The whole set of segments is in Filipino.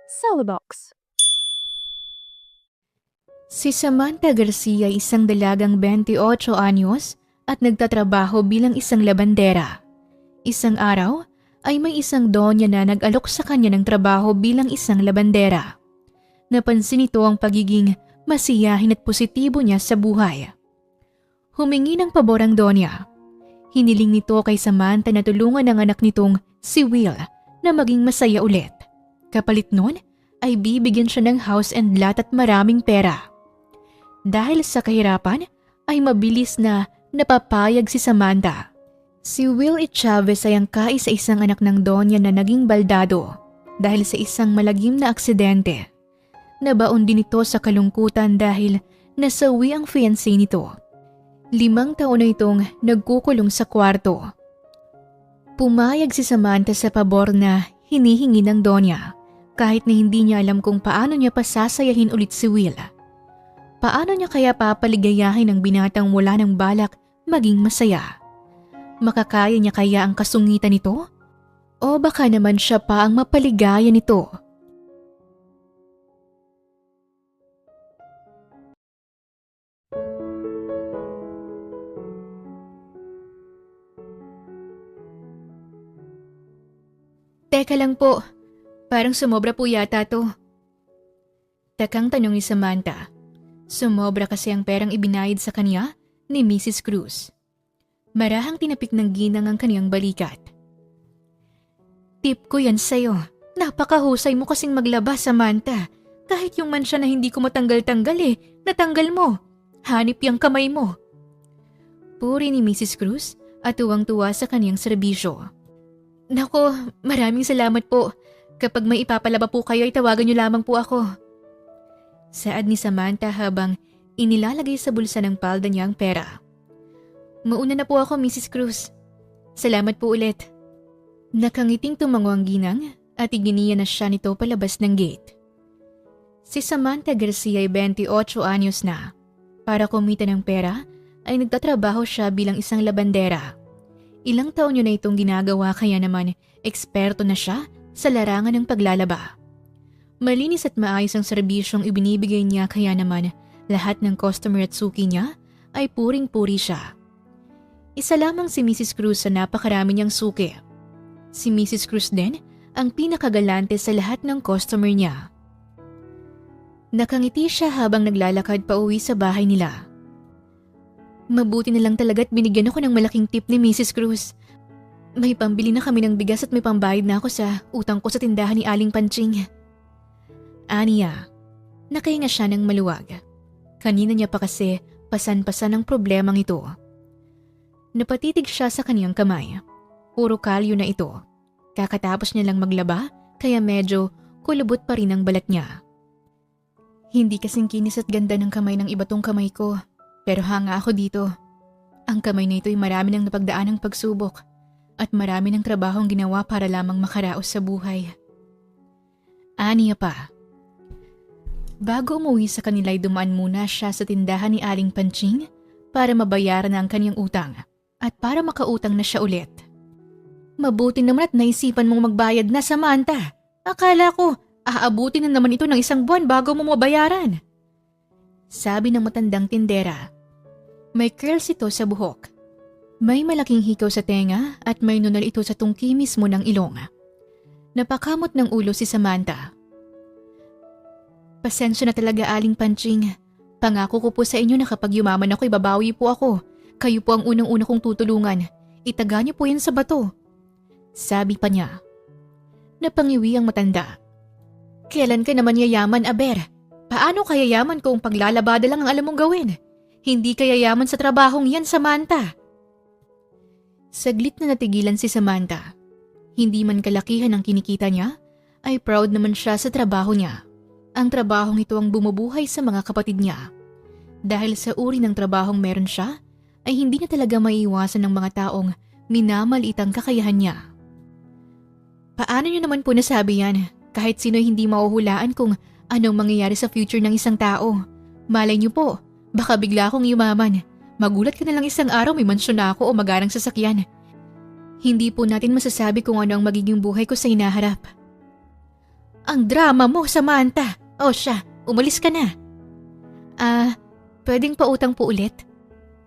Celebox. Si Samantha Garcia ay isang dalagang 28 anyos at nagtatrabaho bilang isang labandera. Isang araw ay may isang donya na nag-alok sa kanya ng trabaho bilang isang labandera. Napansin nito ang pagiging masiyahin at positibo niya sa buhay. Humingi ng pabor ang donya. Hiniling nito kay Samantha na tulungan ang anak nitong si Will na maging masaya ulit. Kapalit nun ay bibigyan siya ng house and lot at maraming pera. Dahil sa kahirapan ay mabilis na napapayag si Samantha. Si Will E. Chavez ay ang kaisa-isang anak ng donya na naging baldado dahil sa isang malagim na aksidente. Nabaon din ito sa kalungkutan dahil nasawi ang fiancé nito. 5 taon na itong nagkukulong sa kwarto. Pumayag si Samantha sa pabor na hinihingi ng donya kahit na hindi niya alam kung paano niya pasasayahin ulit si Will. Paano niya kaya papaligayahin ang binatang wala ng balak maging masaya? Makakaya niya kaya ang kasungitan nito? O baka naman siya pa ang mapaligaya nito? Teka lang po, parang sumobra po yata to. Takang tanong ni Samantha. Sumobra kasi ang perang ibinayad sa kanya ni Mrs. Cruz. Marahang tinapik ng ginang ang kaniyang balikat. Tip ko yan sa'yo. Napakahusay mo kasing maglaba, Samantha. Kahit yung mansya na hindi ko matanggal-tanggal natanggal mo. Hanip yung kamay mo. Puri ni Mrs. Cruz at tuwang-tuwa sa kaniyang serbisyo. Nako, maraming salamat po. Kapag may ipapalaba po kayo ay tawagan niyo lamang po ako. Saad ni Samantha habang inilalagay sa bulsa ng palda niya ang pera. Mauna na po ako, Mrs. Cruz. Salamat po ulit. Nakangiting tumango ang ginang at iginiya na siya nito palabas ng gate. Si Samantha Garcia ay 28 anyos na. Para kumita ng pera ay nagtatrabaho siya bilang isang labandera. Ilang taon niya na itong ginagawa kaya naman eksperto na siya sa larangan ng paglalaba. Malinis at maayos ang serbisyong ibinibigay niya kaya naman lahat ng customer at suki niya ay puring-puri siya. Isa lamang si Mrs. Cruz sa napakarami niyang suki. Si Mrs. Cruz din ang pinakagalante sa lahat ng customer niya. Nakangiti siya habang naglalakad pa uwi sa bahay nila. Mabuti na lang talaga't binigyan ako ng malaking tip ni Mrs. Cruz. May pambili na kami ng bigas at may pambayad na ako sa utang ko sa tindahan ni Aling Panching. Aniya, nakahinga siya ng maluwag. Kanina niya pa kasi pasan-pasan ang problemang ito. Napatitig siya sa kaniyang kamay. Puro kalyo na ito. Kakatapos niya lang maglaba kaya medyo kulubot pa rin ang balat niya. Hindi kasing kinis at ganda ng kamay ng iba tong kamay ko. Pero hanga ako dito. Ang kamay na ito ay marami ng napagdaan ng pagsubok at marami ng trabahong ginawa para lamang makaraos sa buhay. Aniya pa. Bago umuwi sa kanila ay dumaan muna siya sa tindahan ni Aling Panching para mabayaran na ang kanyang utang at para makautang na siya ulit. Mabuti naman at naisipan mong magbayad na, Samantha. Akala ko, aabutin na naman ito ng 1 buwan bago mo mabayaran. Sabi ng matandang tindera. May curls ito sa buhok. May malaking hikaw sa tenga at may nunal ito sa tungki mismo ng ilong. Napakamot ng ulo si Samantha. Pasensya na talaga, Aling Panching. Pangako ko po sa inyo na kapag yumaman ako, ibabawi po ako. Kayo po ang unang-una kong tutulungan. Itaga niyo po yan sa bato. Sabi pa niya. Napangiwi ang matanda. Kailan ka naman yayaman, Aber? Paano kaya yaman kung paglalabada lang ang alam mong gawin? Hindi kaya yaman sa trabahong yan, Samantha. Saglit na natigilan si Samantha. Hindi man kalakihan ang kinikita niya, ay proud naman siya sa trabaho niya. Ang trabahong ito ang bumubuhay sa mga kapatid niya. Dahil sa uri ng trabahong meron siya, ay hindi niya talaga maiiwasan ng mga taong minamaliit ang kakayahan niya. Paano niyo naman po nasabi yan? Kahit sino'y hindi mauhulaan kung anong mangyayari sa future ng isang tao. Malay niyo po, baka bigla akong yumaman. Magulat ka na lang isang araw may mansyon na ako o magarang sasakyan. Hindi po natin masasabi kung ano ang magiging buhay ko sa hinaharap. Ang drama mo, Samantha. O siya, umalis ka na. Pwedeng pautang po ulit?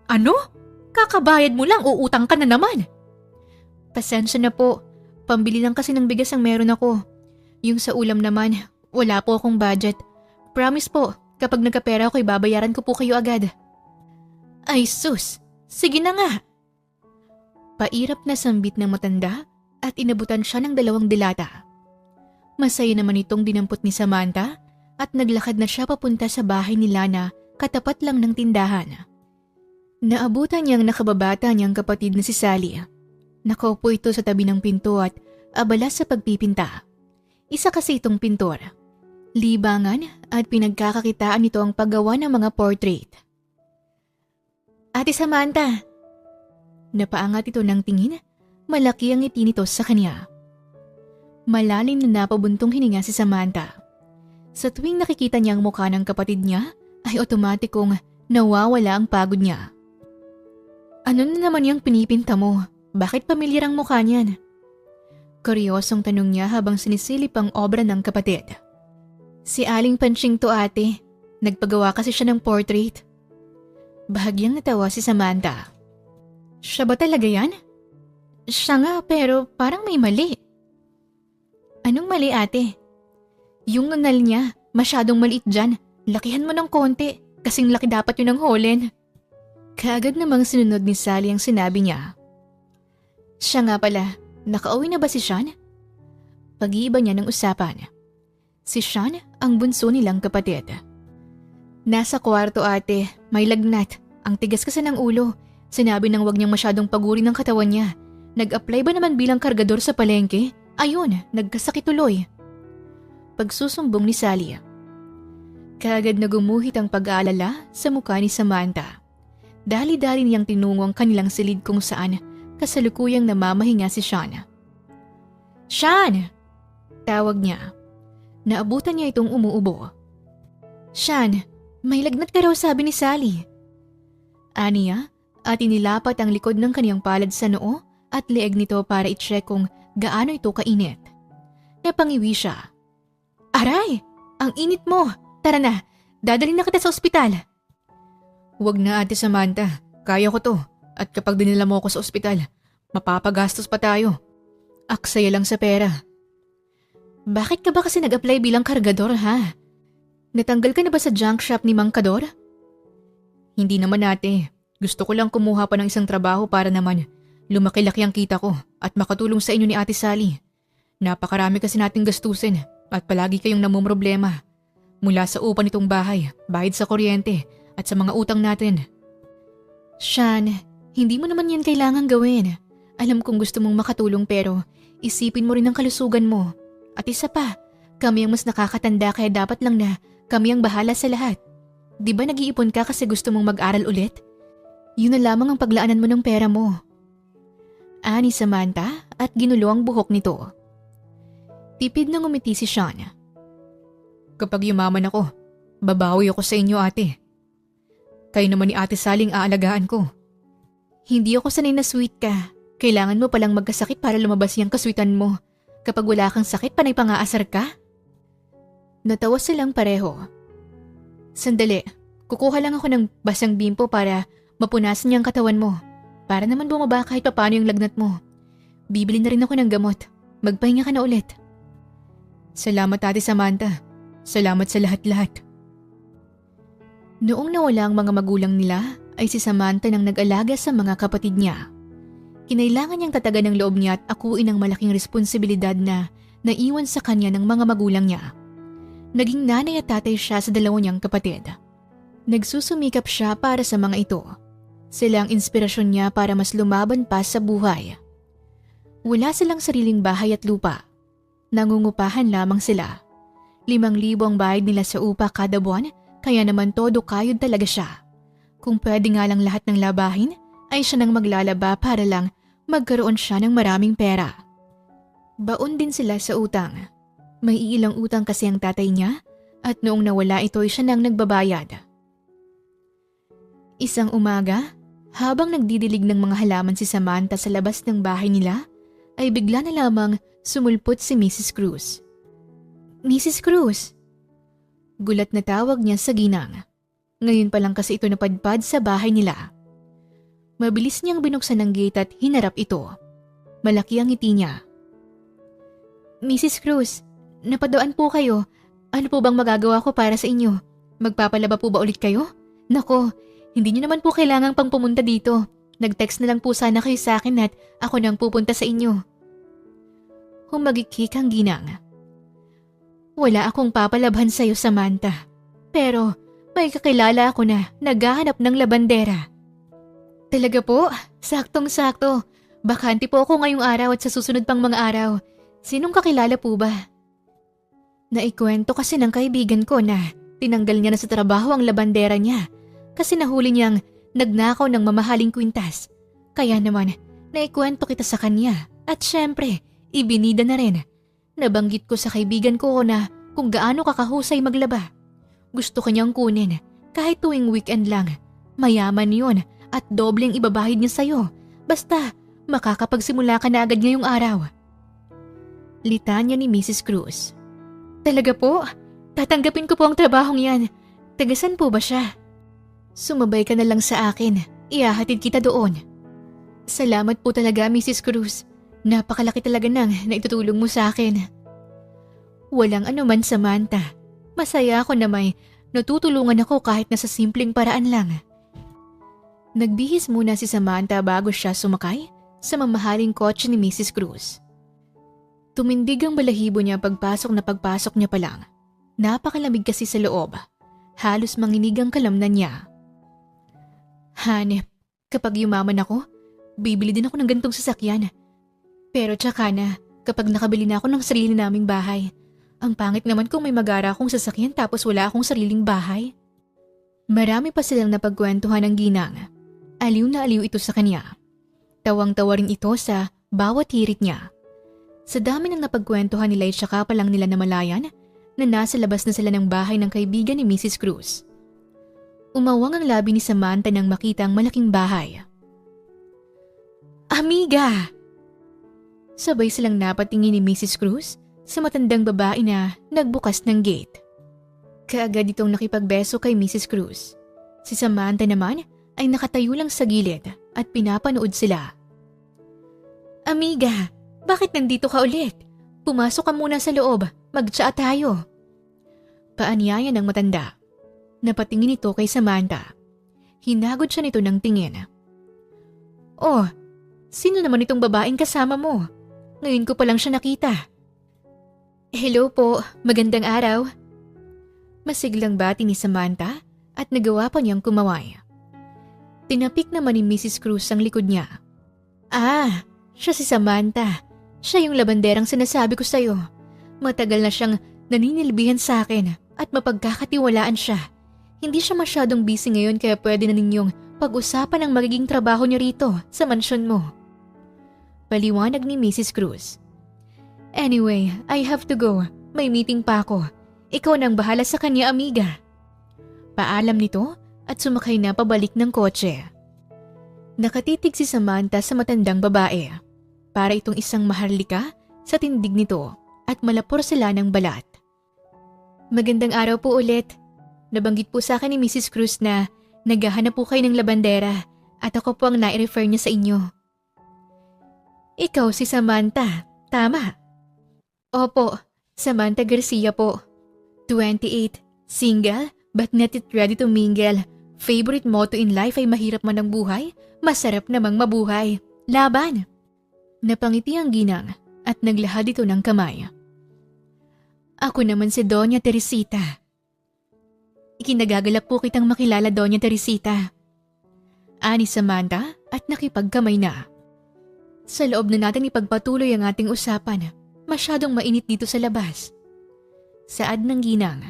Ano? Kakabayad mo lang, uutang ka na naman. Pasensya na po. Pambili lang kasi ng bigas ang meron ako. Yung sa ulam naman, wala po akong budget. Promise po, kapag nagkapera ako, ibabayaran ko po kayo agad. Ay sus, sige na nga. Pairap na sambit ng matanda at inabutan siya ng 2 dilata. Masaya naman itong dinampot ni Samantha at naglakad na siya papunta sa bahay ni Lana katapat lang ng tindahan. Naabutan niyang nakababata niyang kapatid na si Sally. Nakaupo ito sa tabi ng pinto at abala sa pagpipinta. Isa kasi itong pintor. Libangan at pinagkakakitaan nito ang paggawa ng mga portrait. Ate Samantha! Napaangat ito ng tingin, malaki ang ngiti nito sa kanya. Malalim na napabuntong hininga si Samantha. Sa tuwing nakikita niya ang mukha ng kapatid niya, ay otomatikong nawawala ang pagod niya. Ano na naman yung pinipinta mo? Bakit pamilyar ang mukha niyan? Kuryosong tanong niya habang sinisilip ang obra ng kapatid. Si Aling Panching to ate. Nagpagawa kasi siya ng portrait. Bahagyang natawa si Samantha. Siya ba talaga yan? Siya nga pero parang may mali. Anong mali ate? Yung nunal niya, masyadong maliit dyan. Lakihan mo ng konti, kasing laki dapat yun ng holen. Kaagad namang sinunod ni Sally ang sinabi niya. Siya nga pala, nakauwi na ba si Sean? Pag-iiba niya ng usapan. Si Sean ang bunso nilang kapatid. Nasa kwarto ate, may lagnat. Ang tigas kasi ng ulo. Sinabi nang wag niyang masyadong pagurin ng katawan niya. Nag-apply ba naman bilang kargador sa palengke? Ayun, nagkasakit tuloy. Pagsusumbong ni Sally. Kaagad na gumuhit ang pag-aalala sa mukha ni Samantha. Dali-dali niyang tinungo ang kanilang silid kung saan kasalukuyang namamahinga si Sean. Sean! Tawag niya. Naabutan niya itong umuubo. Sean, may lagnat ka raw sabi ni Sally. Aniya at inilapat ang likod ng kaniyang palad sa noo at leeg nito para i-check kung gaano ito kainit. Napangiwi siya. Aray! Ang init mo! Tara na! Dadalhin na kita sa ospital! Huwag na ate Samantha. Kaya ko to. At kapag dinala mo ako sa ospital, mapapagastos pa tayo. Aksaya lang sa pera. Bakit ka ba kasi nag-apply bilang kargador ha? Natanggal ka na ba sa junk shop ni Mang Kador? Hindi naman ate. Gusto ko lang kumuha pa ng isang trabaho para naman lumaki-laki ang kita ko at makatulong sa inyo ni Ate Sally. Napakarami kasi nating gastusin at palagi kayong namumroblema. Mula sa upa nitong bahay, bayad sa kuryente at sa mga utang natin. Sean, hindi mo naman yan kailangang gawin. Alam kong gusto mong makatulong pero isipin mo rin ang kalusugan mo. At isa pa, kami ang mas nakakatanda kaya dapat lang na kami ang bahala sa lahat. Di ba nag-iipon ka kasi gusto mong mag-aral ulit? Yun na lamang ang paglaanan mo ng pera mo. Ani Samantha at ginulo ang buhok nito. Tipid na ngumiti si Sean. Kapag yumaman ako, babawi ako sa inyo ate. Kayo naman ni Ate Sally ang aalagaan ko. Hindi ako sanay na sweet ka. Kailangan mo palang magkasakit para lumabas yung kaswitan mo. Kapag wala kang sakit, panay pang-aasar ka? Natawa silang pareho. Sandali, kukuha lang ako ng basang bimpo para mapunasan niya ang katawan mo. Para naman bumaba kahit papaano yung lagnat mo. Bibili na rin ako ng gamot. Magpahinga ka na ulit. Salamat Ate Samantha. Salamat sa lahat-lahat. Noong nawala ang mga magulang nila, ay si Samantha nang nag-alaga sa mga kapatid niya. Kinailangan niyang tatagan ng loob niya at akuin ang malaking responsibilidad na naiwan sa kanya ng mga magulang niya. Naging nanay at tatay siya sa 2 niyang kapatid. Nagsusumikap siya para sa mga ito. Sila ang inspirasyon niya para mas lumaban pa sa buhay. Wala silang sariling bahay at lupa. Nangungupahan lamang sila. 5,000 ang bayad nila sa upa kada buwan, kaya naman todo kayod talaga siya. Kung pwede nga lang lahat ng labahin, ay siya nang maglalaba para lang magkaroon siya ng maraming pera. Baon din sila sa utang. May ilang utang kasi ang tatay niya at noong nawala ito ay siya nang nagbabayad. Isang umaga, habang nagdidilig ng mga halaman si Samantha sa labas ng bahay nila, ay bigla na lamang sumulpot si Mrs. Cruz. Mrs. Cruz! Gulat na tawag niya sa ginang. Ngayon pa lang kasi ito napadpad sa bahay nila. Mabilis niyang binuksan ang gate at hinarap ito. Malaki ang ngiti niya. Mrs. Cruz, napadaan po kayo. Ano po bang magagawa ko para sa inyo? Magpapalaba po ba ulit kayo? Nako, hindi niyo naman po kailangang pang pumunta dito. Nag-text na lang po sana kayo sa akin at ako nang pupunta sa inyo. Humagikik ang ginang. Wala akong papalabhan sa iyo, Samantha. Pero may kakilala ako na naghahanap ng labandera. Talaga po? Saktong-sakto. Bakante po ako ngayong araw at sa susunod pang mga araw. Sinong kakilala po ba? Naikwento kasi ng kaibigan ko na tinanggal niya na sa trabaho ang labandera niya kasi nahuli niyang nagnakaw ng mamahaling kwintas. Kaya naman, naikwento kita sa kanya at syempre, ibinida na rin. Nabanggit ko sa kaibigan ko na kung gaano kakahusay maglaba. Gusto kanyang kunin kahit tuwing weekend lang. Mayaman yun at dobleng ibabahid niya sa'yo. Basta makakapagsimula ka na agad ngayong araw. Litanya ni Mrs. Cruz. Talaga po? Tatanggapin ko po ang trabahong yan. Tagasan po ba siya? Sumabay ka na lang sa akin. Ihahatid kita doon. Salamat po talaga, Mrs. Cruz. Napakalaki talaga nang naitutulong mo sa akin. Walang anuman, Samantha. Masaya ako na may natutulungan ako kahit na sa simpleng paraan lang. Nagbihis muna si Samantha bago siya sumakay sa mamahaling kotse ni Mrs. Cruz. Tumindig ang balahibo niya pagpasok niya pa lang. Napakalamig kasi sa loob. Halos manginig ang kalamnan niya. Hanep, kapag yumaman ako, bibili din ako ng gantong sasakyan. Pero tsaka na, kapag nakabili na ako ng sarili naming bahay. Ang pangit naman kung may magara akong sasakyan tapos wala akong sariling bahay. Marami pa silang napagkwentuhan ng ginang. Aliw na aliw ito sa kanya. Tawang-tawa rin ito sa bawat hirit niya. Sa dami ng napagkwentuhan nila ay tsaka pa lang nila namalayan na nasa labas na sila ng bahay ng kaibigan ni Mrs. Cruz. Umawang ang labi ni Samantha nang makita ang malaking bahay. Amiga! Sabay silang napatingin ni Mrs. Cruz sa matandang babae na nagbukas ng gate. Kaagad itong nakipagbeso kay Mrs. Cruz. Si Samantha naman ay nakatayo lang sa gilid at pinapanood sila. Amiga! Bakit nandito ka ulit? Pumasok ka muna sa loob. Mag-tsaa tayo. Paanyaya ng matanda. Napatingin ito kay Samantha. Hinagod siya nito ng tingin. Oh, sino naman itong babaeng kasama mo? Ngayon ko pa lang siya nakita. Hello po, magandang araw. Masiglang bati ni Samantha at nagawa pa niyang kumaway. Tinapik naman ni Mrs. Cruz ang likod niya. Ah, siya si Samantha. Siya yung labanderang sinasabi ko sa'yo. Matagal na siyang naninilbihan sa akin at mapagkakatiwalaan siya. Hindi siya masyadong busy ngayon kaya pwede na ninyong pag-usapan ang magiging trabaho niya rito sa mansyon mo. Paliwanag ni Mrs. Cruz. Anyway, I have to go. May meeting pa ako. Ikaw nang bahala sa kanya, amiga. Paalam nito at sumakay na pabalik ng kotse. Nakatitig si Samantha sa matandang babae. Para itong isang maharlika sa tindig nito at malapor sila ng balat. Magandang araw po ulit. Nabanggit po sa akin ni Mrs. Cruz na naghahanap po kayo ng labandera at ako po ang nai-refer niya sa inyo. Ikaw si Samantha, tama? Opo, Samantha Garcia po. 28, single but not yet ready to mingle. Favorite motto in life ay mahirap man ang buhay, masarap namang mabuhay. Laban! Napangiti ang ginang at naglahad ito ng kamay. Ako naman si Doña Teresita. Ikinagagalak po kitang makilala, Doña Teresita. Ani Samantha at nakipagkamay na. Sa loob na natin ipagpatuloy ang ating usapan. Masyadong mainit dito sa labas. Saad ng ginang.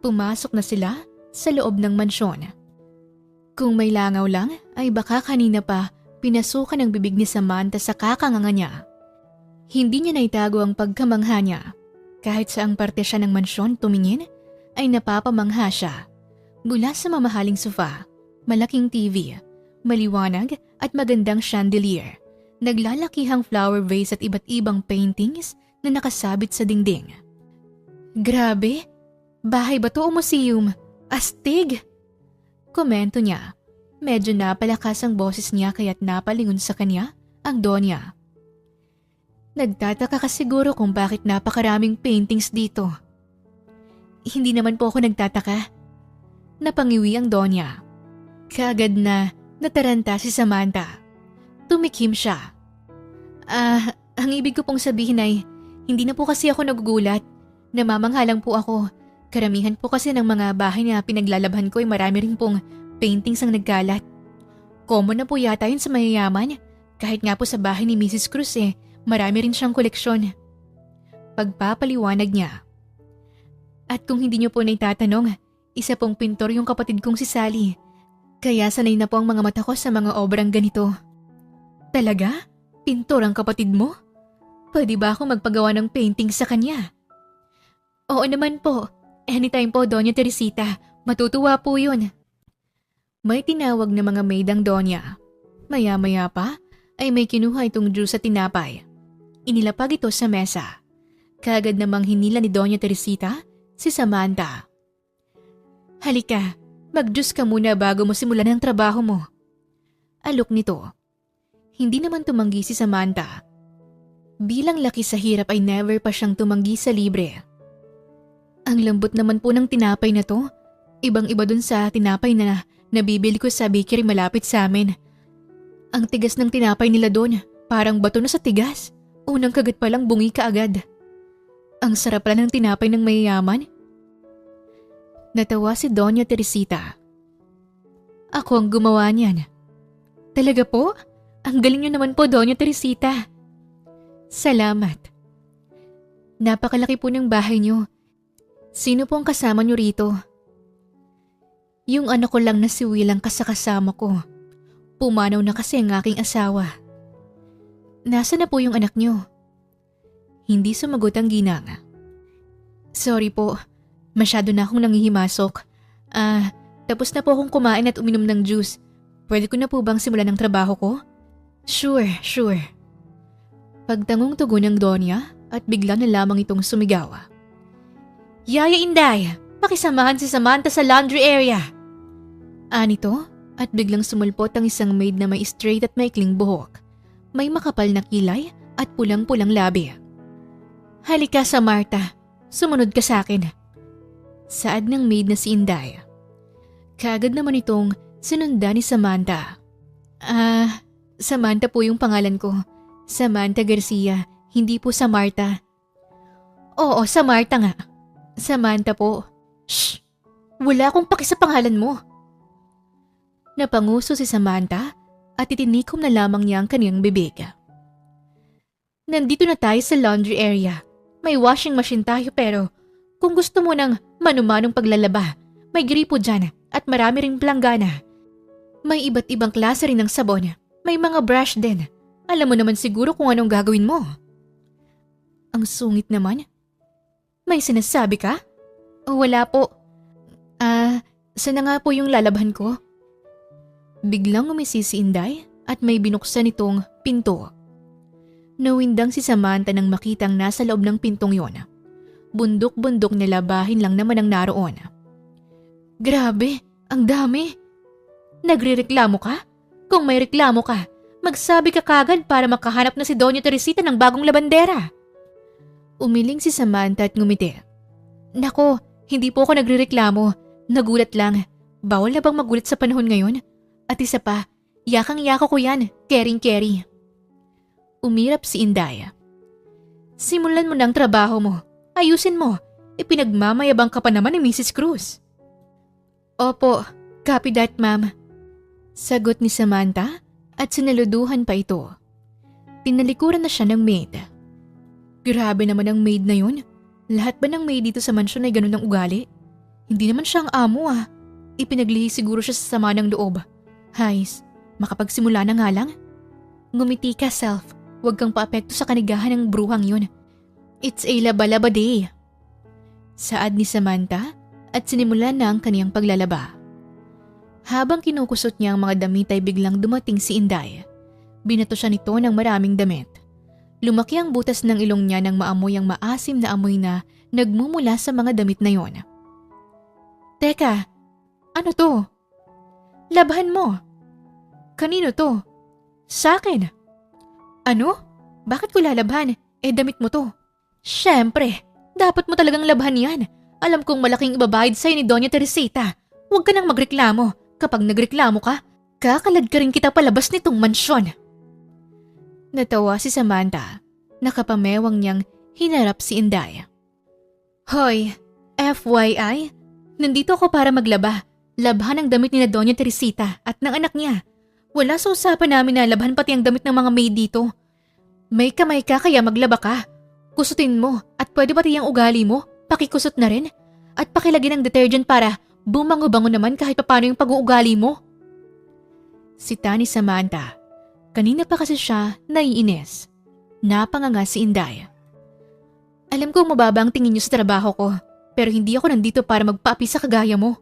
Pumasok na sila sa loob ng mansyon. Kung may langaw lang ay baka kanina pa pinasukan ang bibig ni Samantha sa kakanganga niya. Hindi niya naitago ang pagkamangha niya. Kahit saang parte siya ng mansyon tumingin, ay napapamangha siya. Mula sa mamahaling sofa, malaking TV, maliwanag at magandang chandelier, naglalakihang flower vase at iba't ibang paintings na nakasabit sa dingding. Grabe, bahay ba to o museum? Astig! Komento niya. Medyo napalakas ang boses niya kaya't napalingon sa kanya ang Donya. Nagtataka ka siguro kung bakit napakaraming paintings dito. Hindi naman po ako nagtataka. Napangiwi ang Donya. Kaagad na nataranta si Samantha. Tumikim siya. Ang ibig ko pong sabihin ay hindi na po kasi ako nagugulat. Namamanghalang po ako. Karamihan po kasi ng mga bahay na pinaglalabhan ko ay marami rin pong paintings ang nagkalat. Common na po yata yun sa mayayaman. Kahit nga po sa bahay ni Mrs. Cruz marami rin siyang koleksyon. Pagpapaliwanag niya. At kung hindi niyo po naitatanong, isa pong pintor yung kapatid kong si Sally. Kaya sanay na po ang mga mata ko sa mga obrang ganito. Talaga? Pintor ang kapatid mo? Pwede ba ako magpagawa ng painting sa kanya? Oo naman po. Anytime po, Doña Teresita. Matutuwa po yun. May tinawag na mga maid ang Donya. Maya-maya pa ay may kinuha itong juice sa tinapay. Inilapag ito sa mesa. Kaagad namang hinila ni Doña Teresita si Samantha. Halika, mag-juice ka muna bago mo simulan ang trabaho mo. Alok nito. Hindi naman tumanggi si Samantha. Bilang laki sa hirap ay never pa siyang tumanggi sa libre. Ang lambot naman po ng tinapay na to. Ibang-iba dun sa tinapay na nabibili ko sa bakery malapit sa amin. Ang tigas ng tinapay nila doon, parang bato na sa tigas. Unang kagat pa lang bungi ka agad. Ang sarap pala ng tinapay ng mayayaman. Natawa si Doña Teresita. Ako ang gumawa niyan. Talaga po? Ang galing niyo naman po, Doña Teresita. Salamat. Napakalaki po ng bahay niyo. Sino po ang kasama niyo rito? Yung anak ko lang na si Will ang kasakasama ko. Pumanaw na kasi ang aking asawa. Nasaan na po yung anak niyo? Hindi sumagot ang ginang. Sorry po, masyado na akong nangihimasok. Tapos na po akong kumain at uminom ng juice. Pwede ko na po bang simulan ang trabaho ko? Sure. Pagtangong tugon ng Donya at bigla na lamang itong sumigaw. Yaya Inday, pakisamahan si Samantha sa laundry area. Anito at biglang sumulpot ang isang maid na may straight at maikling buhok. May makapal na kilay at pulang-pulang labi. Halika Samantha, sumunod ka sa akin. Saad ng maid na si Inday. Kaagad naman itong sinundan ni Samantha. Samantha po yung pangalan ko. Samantha Garcia, hindi po Samantha. Oo, Samantha nga. Samantha po. Shh! Wala akong paki sa pangalan mo. Napanguso si Samantha at itinikom na lamang niya ang kaniyang bibig. Nandito na tayo sa laundry area. May washing machine tayo pero kung gusto mo ng manumanong paglalaba, may gripo dyan at marami ring planggana. May iba't ibang klase rin ng sabon. May mga brush din. Alam mo naman siguro kung anong gagawin mo. Ang sungit naman. May sinasabi ka? O wala po. Sana nga po yung lalabhan ko? Biglang umisi si Inday at may binuksan itong pinto. Nawindang si Samantha nang makitang nasa loob ng pintong yon. Bundok-bundok na labahin lang naman ang naroon. Grabe, ang dami. Nagrereklamo ka? Kung may reklamo ka, magsabi ka kagad para makahanap na si Doña Teresita ng bagong labandera. Umiling si Samantha at ngumiti. Nako, hindi po ako nagrereklamo. Nagulat lang. Bawal na bang magulat sa panahon ngayon? At isa pa, yakang-yako ko yan, caring-carry. Umirap si Inday. Simulan mo ng trabaho mo. Ayusin mo. Ipinagmamayabang ka pa naman ni Mrs. Cruz. Opo, copy that ma'am. Sagot ni Samantha at sinaluduhan pa ito. Tinalikuran na siya ng maid. Grabe naman ang maid na yun. Lahat ba ng maid dito sa mansyon ay ganun ang ugali? Hindi naman siya ang amo Ipinaglihi siguro siya sa sama ng loob. Hays, makapagsimula na nga lang. Ngumiti ka self. Huwag kang paapekto sa kanigahan ng bruhang yun. It's a laba-laba day. Saad ni Samantha at sinimulan na ang kaniyang paglalaba. Habang kinukusot niya ang mga damit ay biglang dumating si Inday. Binato siya nito ng maraming damit. Lumaki ang butas ng ilong niya nang maamoy ang maasim na amoy na nagmumula sa mga damit na yon. Teka, ano to? Labahan mo. Kanino to? Sa akin. Ano? Bakit ko lalabhan? Damit mo to. Siyempre, dapat mo talagang labhan yan. Alam kong malaking ibabayad sa'yo ni Doña Teresita. Huwag ka nang magreklamo. Kapag nagreklamo ka, kakalad ka rin kita palabas nitong mansyon. Natawa si Samantha. Nakapamewang niyang hinarap si Inday. Hoy, FYI, nandito ako para maglaba. Labhan ang damit ni na Doña Teresita at ng anak niya. Wala sa usapan namin na labhan pati ang damit ng mga maid dito. May kamay ka kaya maglaba ka. Kusutin mo at pwede pati ang ugali mo, pakikusot na rin. At pakilagyan ng detergent para bumango-bango naman kahit paano yung pag-uugali mo. Sita ni Samantha. Kanina pa kasi siya naiinis. Napanganga si Inday. Alam ko mababa ang tingin niyo sa trabaho ko, pero hindi ako nandito para magpaapi sa kagaya mo.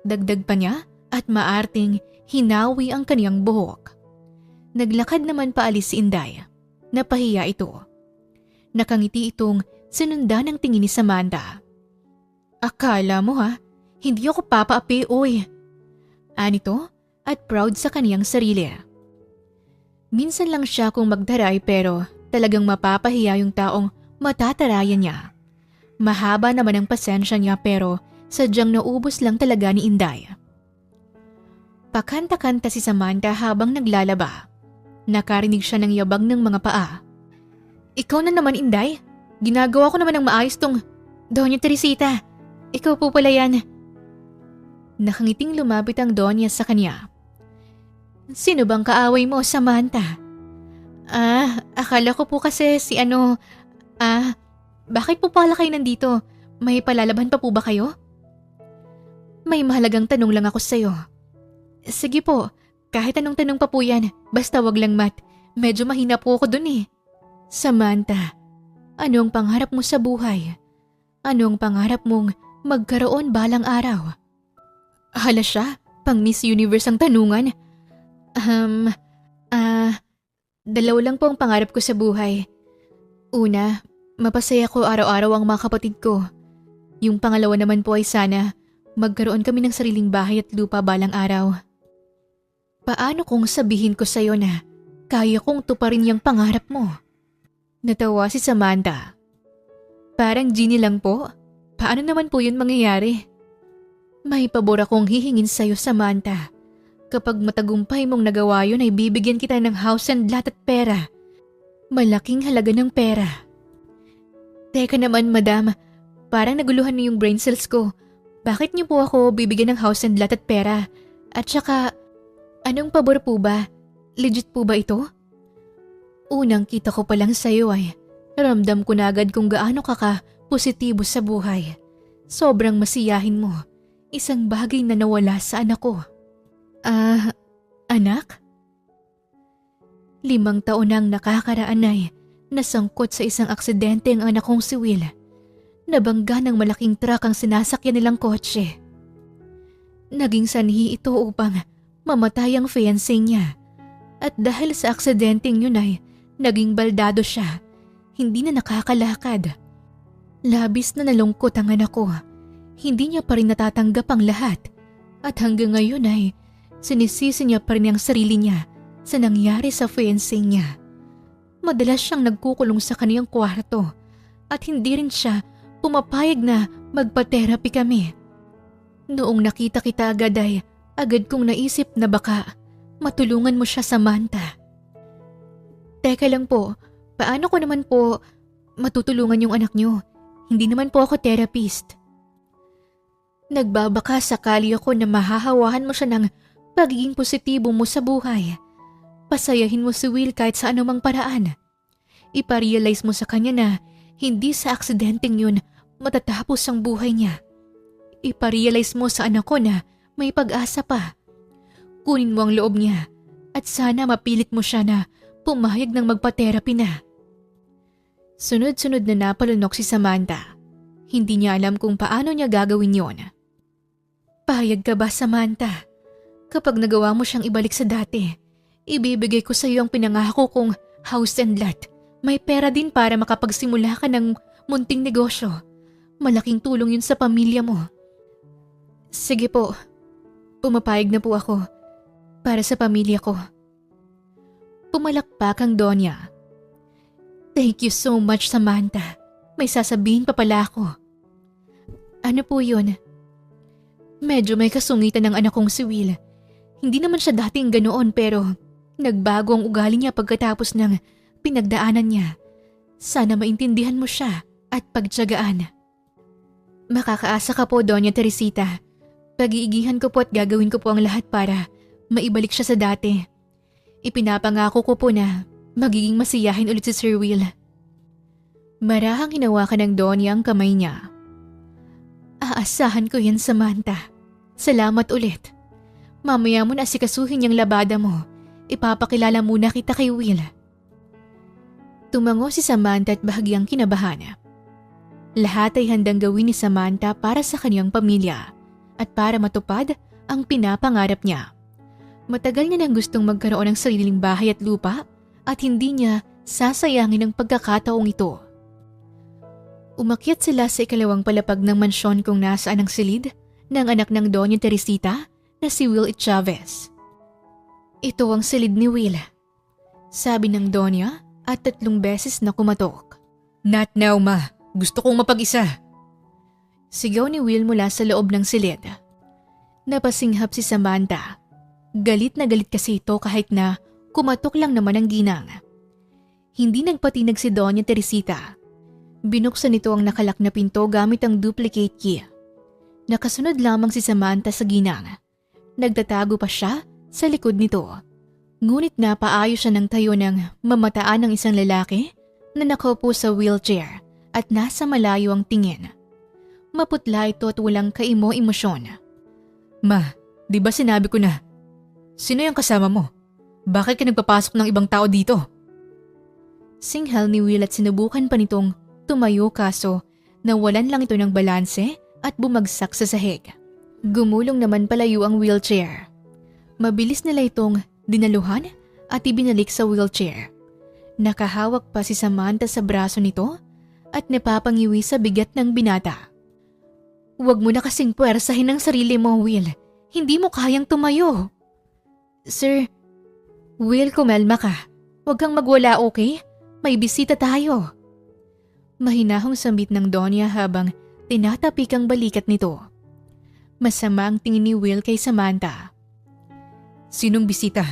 Dagdag pa niya at maarting hinawi ang kaniyang buhok. Naglakad naman paalis si Inday. Napahiya ito. Nakangiti itong sinundan ng tingin ni Samantha. Akala mo hindi ako papaapi oy. Anito at proud sa kaniyang sarili. Minsan lang siya kung magdaray pero talagang mapapahiya yung taong matatarayan niya. Mahaba naman ang pasensya niya pero sadyang naubos lang talaga ni Inday. Pakanta-kanta si Samantha habang naglalaba. Nakarinig siya ng yabag ng mga paa. Ikaw na naman, Inday. Ginagawa ko naman ng maayos tong Doña Teresita. Ikaw po pala yan. Nakangiting lumapit ang Doña sa kanya. Sino bang kaaway mo, Samantha? Akala ko po kasi bakit po pala kayo nandito? May palalaban pa po ba kayo? May mahalagang tanong lang ako sa'yo. Sige po, kahit anong tanong pa po yan, basta wag lang mat. Medyo mahina po ako dun eh. Samantha, anong pangarap mo sa buhay? Anong pangarap mong magkaroon balang araw? Hala siya, pang Miss Universe ang tanungan. Dalawa lang po ang pangarap ko sa buhay. Una, mapasaya ko araw-araw ang mga kapatid ko. Yung pangalawa naman po ay sana magkaroon kami ng sariling bahay at lupa balang araw. Paano kung sabihin ko sa'yo na kaya kong tuparin yung pangarap mo? Natawa si Samantha. Parang genie lang po. Paano naman po yun mangyayari? May pabor akong hihingin sa'yo, Samantha. Kapag matagumpay mong nagawa yun ay bibigyan kita ng house and lot at pera. Malaking halaga ng pera. Teka naman, madam. Parang naguluhan niyo yung brain cells ko. Bakit niyo po ako bibigyan ng house and lot at pera? At saka, anong pabor po ba? Legit po ba ito? Unang kita ko pa lang sa'yo ay ramdam ko na agad kung gaano ka positibo sa buhay. Sobrang masiyahin mo. Isang bagay na nawala sa anak ko. Anak? 5 taon nang nakakaraan ay nasangkot sa isang aksidente ang anak kong si Will. Nabangga ng malaking truck ang sinasakyan nilang kotse. Naging sanhi ito upang mamatay ang fiancé niya. At dahil sa aksidenteng yun ay naging baldado siya. Hindi na nakakalakad. Labis na nalungkot ang anak ko. Hindi niya pa rin natatanggap ang lahat. At hanggang ngayon ay sinisisi niya pa rin ang sarili niya sa nangyari sa fiancé niya. Madalas siyang nagkukulong sa kaniyang kwarto at hindi rin siya pumapayag na magpa-therapy kami. Noong nakita kita agad ay agad kong naisip na baka matulungan mo siya, Samantha. Teka lang po, paano ko naman po matutulungan yung anak niyo? Hindi naman po ako therapist. Nagbabaka sakali ako na mahahawahan mo siya ng pagiging positibo mo sa buhay. Pasayahin mo si Will kahit sa anumang paraan. Iparealize mo sa kanya na hindi sa aksidenteng yun matatapos ang buhay niya. Iparealize mo sa anak ko na may pag-asa pa. Kunin mo ang loob niya at sana mapilit mo siya na pumayag ng magpa-therapy na. Sunod-sunod na napalunok si Samantha. Hindi niya alam kung paano niya gagawin yon. Pahayag ka ba, Samantha? Kapag nagawa mo siyang ibalik sa dati, ibibigay ko sa iyo ang pinangako kong house and lot May pera din para makapagsimula ka ng munting negosyo. Malaking tulong yun sa pamilya mo. Sige po, pumapayag na po ako para sa pamilya ko. Pumalakpak ang Donya. Thank you so much, Samantha. May sasabihin pa pala ako. Ano po yun? Medyo may kasungitan ng anak kong si Will. Hindi naman siya dating ganoon pero nagbago ang ugali niya pagkatapos ng pinagdaanan niya. Sana maintindihan mo siya at pagtiyagaan. Makakaasa ka po, Doña Teresita. Pag-iigihan ko po at gagawin ko po ang lahat para maibalik siya sa dati. Ipinapangako ko po na magiging masiyahin ulit si Sir Will. Marahang hinawakan ng Donya ang kamay niya. Aasahan ko yan, Samantha. Salamat ulit. Mamaya mo na asikasuhin yung labada mo. Ipapakilala muna kita kay Will. Tumango si Samantha at bahagyang kinabahan. Lahat ay handang gawin ni Samantha para sa kanyang pamilya at para matupad ang pinapangarap niya. Matagal niya nang gustong magkaroon ng sariling bahay at lupa at hindi niya sasayangin ang pagkakataong ito. Umakyat sila sa ikalawang palapag ng mansyon kung nasaan ang silid ng anak ng Doña Teresita na si Will Chavez. Ito ang silid ni Will, sabi ng Donya at 3 beses na kumatok. Not now, ma. Gusto kong mapag-isa. Sigaw ni Will mula sa loob ng silid. Napasinghap si Samantha. Galit na galit kasi ito kahit na kumatok lang naman ang ginang. Hindi nagpatinag si Doña Teresita. Binuksan nito ang nakalak na pinto gamit ang duplicate key. Nakasunod lamang si Samantha sa ginang. Nagtatago pa siya sa likod nito. Ngunit napaayos siya ng tayo ng mamataan ng isang lalaki na nakaupo sa wheelchair at nasa malayo ang tingin. Maputla ito at walang kaimo-emosyon. Ma, di ba sinabi ko na? Sino yung kasama mo? Bakit ka nagpapasok ng ibang tao dito? Singhal ni Will at sinubukan pa nitong tumayo kaso nawalan lang ito ng balanse at bumagsak sa sahig. Gumulong naman palayo ang wheelchair. Mabilis nila itong dinaluhan at ibinalik sa wheelchair. Nakahawak pa si Samantha sa braso nito at napapangiwi sa bigat ng binata. Huwag mo na kasing puwersahin ang sarili mo, Will. Hindi mo kayang tumayo. Sir, Will, kumalma ka. Huwag kang magwala, okay? May bisita tayo. Mahinahong sambit ng Donya habang tinatapik ang balikat nito. Masama ang tingin ni Will kay Samantha. Sinong bisita?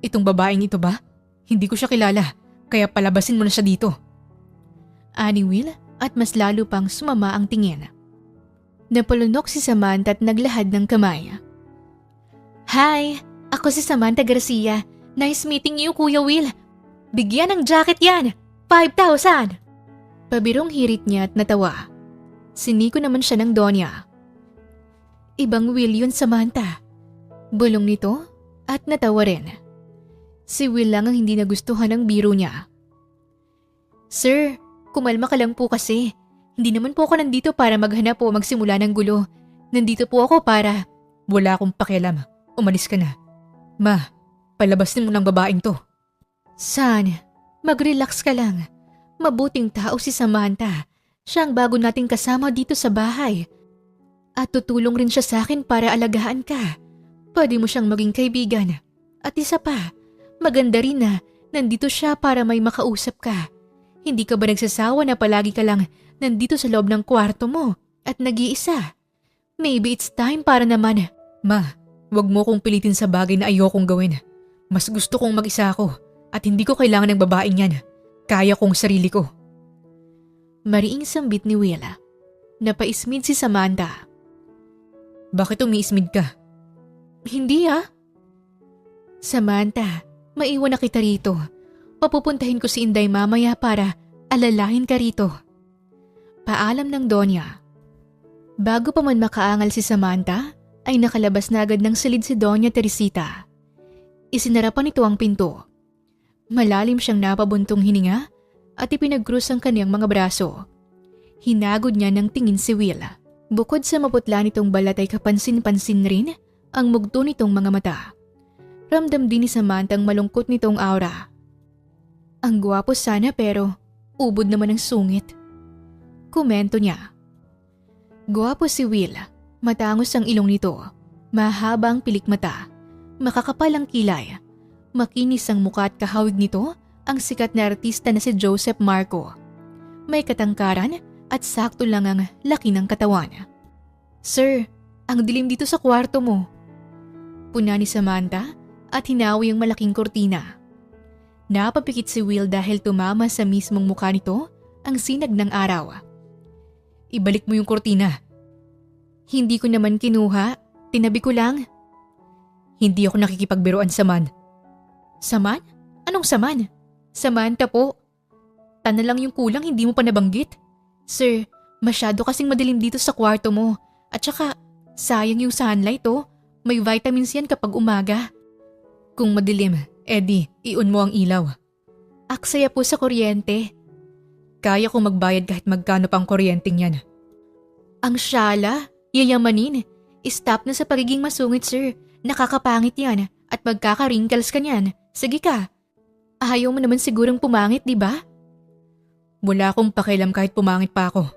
Itong babaeng ito ba? Hindi ko siya kilala, kaya palabasin mo na siya dito. Ani Will at mas lalo pang sumama ang tingin. Napalunok si Samantha at naglahad ng kamay. Hi! Ako si Samantha Garcia. Nice meeting you, Kuya Will. Bigyan ng jacket yan! 5,000! Pabirong hirit niya at natawa. Siniko naman siya ng Donya. Ibang Will yun, Samantha. Bulong nito at natawa rin. Si Will lang ang hindi nagustuhan ng biro niya. Sir, kumalma ka lang po kasi. Hindi naman po ako nandito para maghanap o magsimula ng gulo. Nandito po ako para… Wala akong pakialam. Umalis ka na. Ma, palabasin mo ng babaeng to. San, mag-relax ka lang. Mabuting tao si Samantha. Siya ang bago nating kasama dito sa bahay. At tutulong rin siya sa akin para alagaan ka. Pwede mo siyang maging kaibigan. At isa pa, maganda rin na nandito siya para may makausap ka. Hindi ka ba nagsasawa na palagi ka lang nandito sa loob ng kwarto mo at nag-iisa? Maybe it's time para naman… Ma, wag mo kong pilitin sa bagay na ayokong gawin. Mas gusto kong mag-isa ako at hindi ko kailangan ng babaeng yan. Kaya kong sarili ko. Mariing sambit ni Willa. Napaismid si Samantha. Bakit umiismid ka? Hindi ah. Samantha, maiwan na kita rito. Papupuntahin ko si Inday mamaya para alalahin ka rito. Paalam ng Donya. Bago pa man makaangal si Samantha, ay nakalabas na agad ng silid si Doña Teresita. Isinara pa nito ang pinto. Malalim siyang napabuntong hininga at ipinagkrus ang kaniyang mga braso. Hinagod niya ng tingin si Will. Bukod sa maputla nitong balat ay kapansin-pansin rin ang mugto nitong mga mata. Ramdam din ni Samantha ang malungkot nitong aura. Ang gwapo sana pero ubod naman ang sungit. Komento niya. Gwapo si Will. Matangos ang ilong nito. Mahaba ang pilik mata. Makakapal ang kilay. Makinis ang mukha at kahawig nito ang sikat na artista na si Joseph Marco. May katangkaran at sakto lang ang laki ng katawan. Sir, ang dilim dito sa kwarto mo. Puna ni Samantha at hinawi ang malaking kurtina. Napapikit si Will dahil tumama sa mismong mukha nito ang sinag ng araw. Ibalik mo yung kurtina. Hindi ko naman kinuha, tinabi ko lang. Hindi ako nakikipagbiruan sa man. Saman? Anong saman? Samantha po. Tana lang yung kulang, hindi mo pa nabanggit. Sir, masyado kasing madilim dito sa kwarto mo. At saka, sayang yung sunlight oh. May vitamins yan kapag umaga. Kung madilim, Eddie, i-on mo ang ilaw. Aksaya po sa kuryente. Kaya kong magbayad kahit magkano pang kuryenteng yan. Ang syala, yayamanin. Stop na sa pagiging masungit, sir. Nakakapangit yan at magkaka-wrinkles ka niyan. Sige ka. Ayaw mo naman sigurong pumangit, di ba? Wala akong pakialam kahit pumangit pa ako.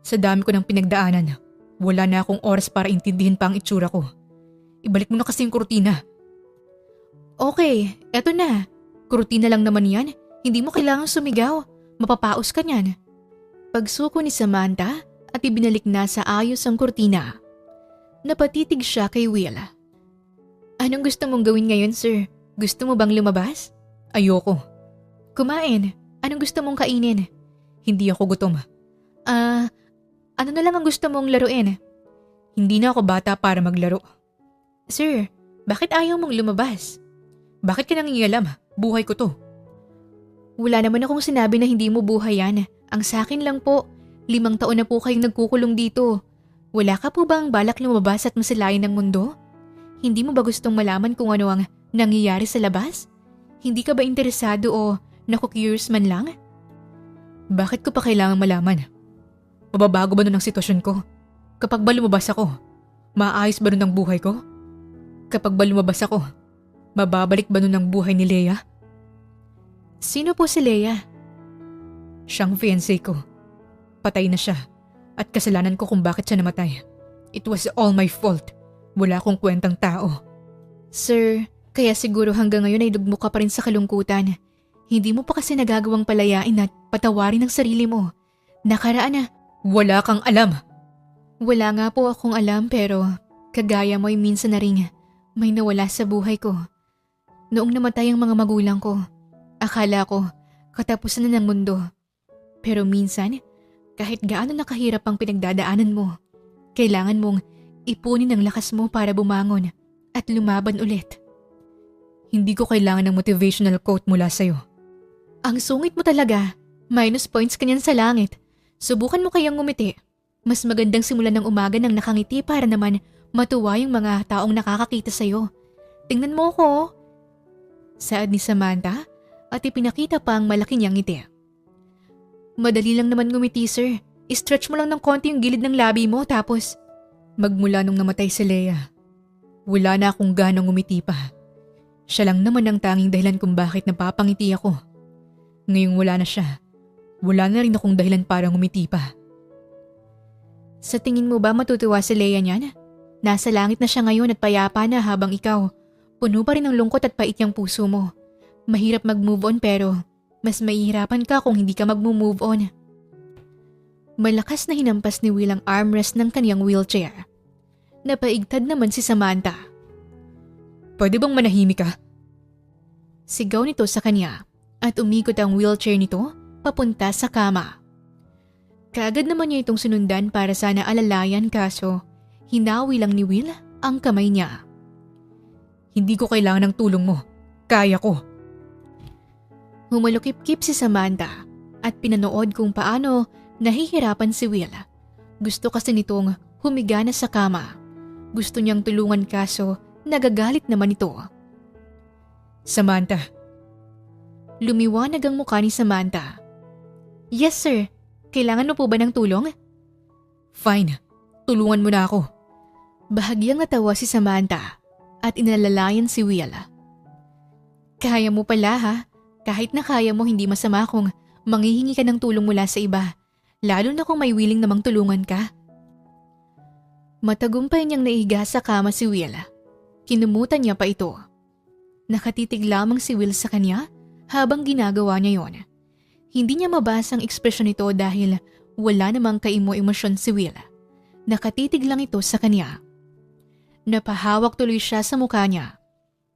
Sa dami ko ng pinagdaanan, wala na akong oras para intindihin pa ang itsura ko. Ibalik mo na kasi yung kurtina. Okay, eto na. Kurtina lang naman yan. Hindi mo kailangang sumigaw. Mapapaos ka niyan. Pagsuko ni Samantha at ibinalik na sa ayos ang kurtina. Napatitig siya kay Will. Anong gusto mong gawin ngayon, sir? Gusto mo bang lumabas? Ayoko. Kumain. Anong gusto mong kainin? Hindi ako gutom. Ano na lang ang gusto mong laruin? Hindi na ako bata para maglaro. Sir, bakit ayaw mong lumabas? Bakit ka nangingialam? Buhay ko to. Wala naman akong sinabi na hindi mo buhay yan. Ang sakin lang po, 5 taon na po kayong nagkukulong dito. Wala ka po bang balak lumabas at masilayan ng mundo? Hindi mo ba gustong malaman kung ano ang nangyayari sa labas? Hindi ka ba interesado o naku-curious man lang? Bakit ko pa kailangan malaman? Mababago ba nun ang sitwasyon ko? Kapag ba lumabas ako, maayos ba nun ang buhay ko? Kapag ba lumabas ako, mababalik ba nun ang buhay ni Leia? Sino po si Leia? Siyang fiancé ko. Patay na siya at kasalanan ko kung bakit siya namatay. It was all my fault. Wala akong kwentang tao. Sir, kaya siguro hanggang ngayon ay dugmo ka pa rin sa kalungkutan. Hindi mo pa kasi nagagawang palayain at patawarin ang sarili mo. Nakaraan na. Wala kang alam. Wala nga po akong alam pero kagaya mo ay minsan na rin may nawala sa buhay ko. Noong namatay ang mga magulang ko, akala ko katapusan na ng mundo. Pero minsan, kahit gaano nakahirap ang pinagdadaanan mo, kailangan mong ipunin ang lakas mo para bumangon at lumaban ulit. Hindi ko kailangan ng motivational quote mula sa'yo. Ang sungit mo talaga. Minus points ka niyan sa langit. Subukan mo kayang ngumiti. Mas magandang simulan ng umaga ng nakangiti para naman matuwa yung mga taong nakakakita sa'yo. Tingnan mo ko. Saad ni Samantha at ipinakita pa ang malaki niyang ngiti. Madali lang naman ngumiti, sir. I-stretch mo lang ng konti yung gilid ng labi mo tapos magmula nung namatay si Leia, wala na akong ganang ngumiti pa. Siya lang naman ang tanging dahilan kung bakit napapangiti ako. Ngayong wala na siya, wala na rin akong dahilan para ngumiti pa. Sa tingin mo ba matutuwa si Leia niyan? Nasa langit na siya ngayon at payapa na habang ikaw, puno pa rin ng lungkot at pait yung puso mo. Mahirap mag-move on pero mas mahihirapan ka kung hindi ka mag-move on. Malakas na hinampas ni Will ang armrest ng kaniyang wheelchair. Napaigtad naman si Samantha. Pwede bang manahimik ka? Sigaw nito sa kanya at umikot ang wheelchair nito papunta sa kama. Kaagad naman niya itong sinundan para sana alalayan kaso hinawi lang ni Will ang kamay niya. Hindi ko kailangan ng tulong mo. Kaya ko. Humalukip-kip si Samantha at pinanood kung paano nahihirapan si Will. Gusto kasi nitong humiga na sa kama. Gusto niyang tulungan kaso nagagalit naman ito. Samantha. Lumiwanag ang mukha ni Samantha. Yes sir, kailangan mo po ba ng tulong? Fine, tulungan mo na ako. Bahagyang natawa si Samantha at inalalayan si Will. Kaya mo pala ha, Kahit na kaya mo, hindi masama kung manghihingi ka ng tulong mula sa iba, lalo na kung may willing namang tulungan ka. Matagumpay niyang naihiga sa kama si Will. Kinumutan niya pa ito. Nakatitig lamang si Will sa kanya habang ginagawa niya yon. Hindi niya mabasa ang ekspresyon nito dahil wala namang kaimo-emosyon si Will. Nakatitig lang ito sa kanya. Napahawak tuloy siya sa mukha niya.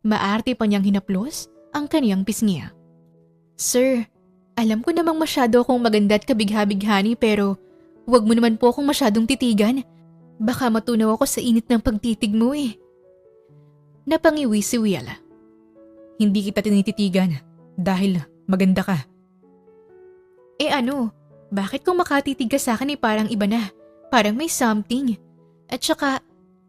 Maarte pa niyang hinaplos ang kaniyang pisngi. Sir, alam ko namang masyado akong maganda at kabigha-bighani pero wag mo naman po akong masyadong titigan. Baka matunaw ako sa init ng pagtitig mo eh. Napangiwi si Will. Hindi kita tinititigan dahil maganda ka. Eh ano, bakit kung makatitig ka sa akin parang iba na? Parang may something. At saka,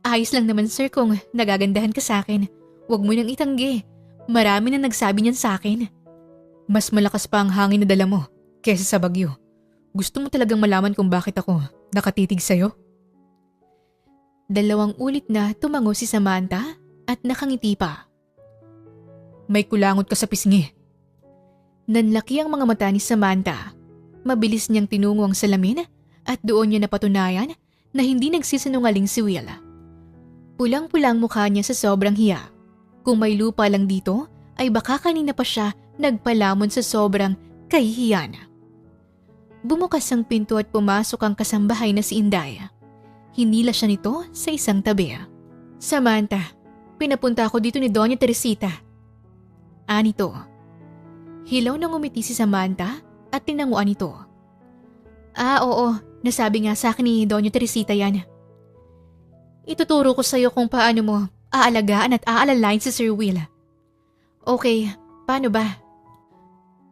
ayos lang naman sir kung nagagandahan ka sa akin. Huwag mo nang itanggi. Marami na nagsabi niyan sa akin. Mas malakas pa ang hangin na dala mo kesa sa bagyo. Gusto mo talagang malaman kung bakit ako nakatitig sa'yo? 2 ulit na tumango si Samantha at nakangiti pa. May kulangot ka sa pisngi. Nanlaki ang mga mata ni Samantha. Mabilis niyang tinungo ang salamin at doon niya napatunayan na hindi nagsisinungaling si Will. Pulang-pulang mukha niya sa sobrang hiya. Kung may lupa lang dito, ay baka kanina pa siya nagpalamon sa sobrang kahihiyan. Bumukas ang pinto at pumasok ang kasambahay na si Inday. Hinila siya nito sa isang tabi. Samantha, pinapunta ako dito ni Doña Teresita. Anito. Hilaw nang umiti si Samantha at tinanguan ito. Oo, nasabi nga sa akin ni Doña Teresita yan. Ituturo ko sa iyo kung paano mo aalagaan at aalalain si Sir Will. Okay, paano ba?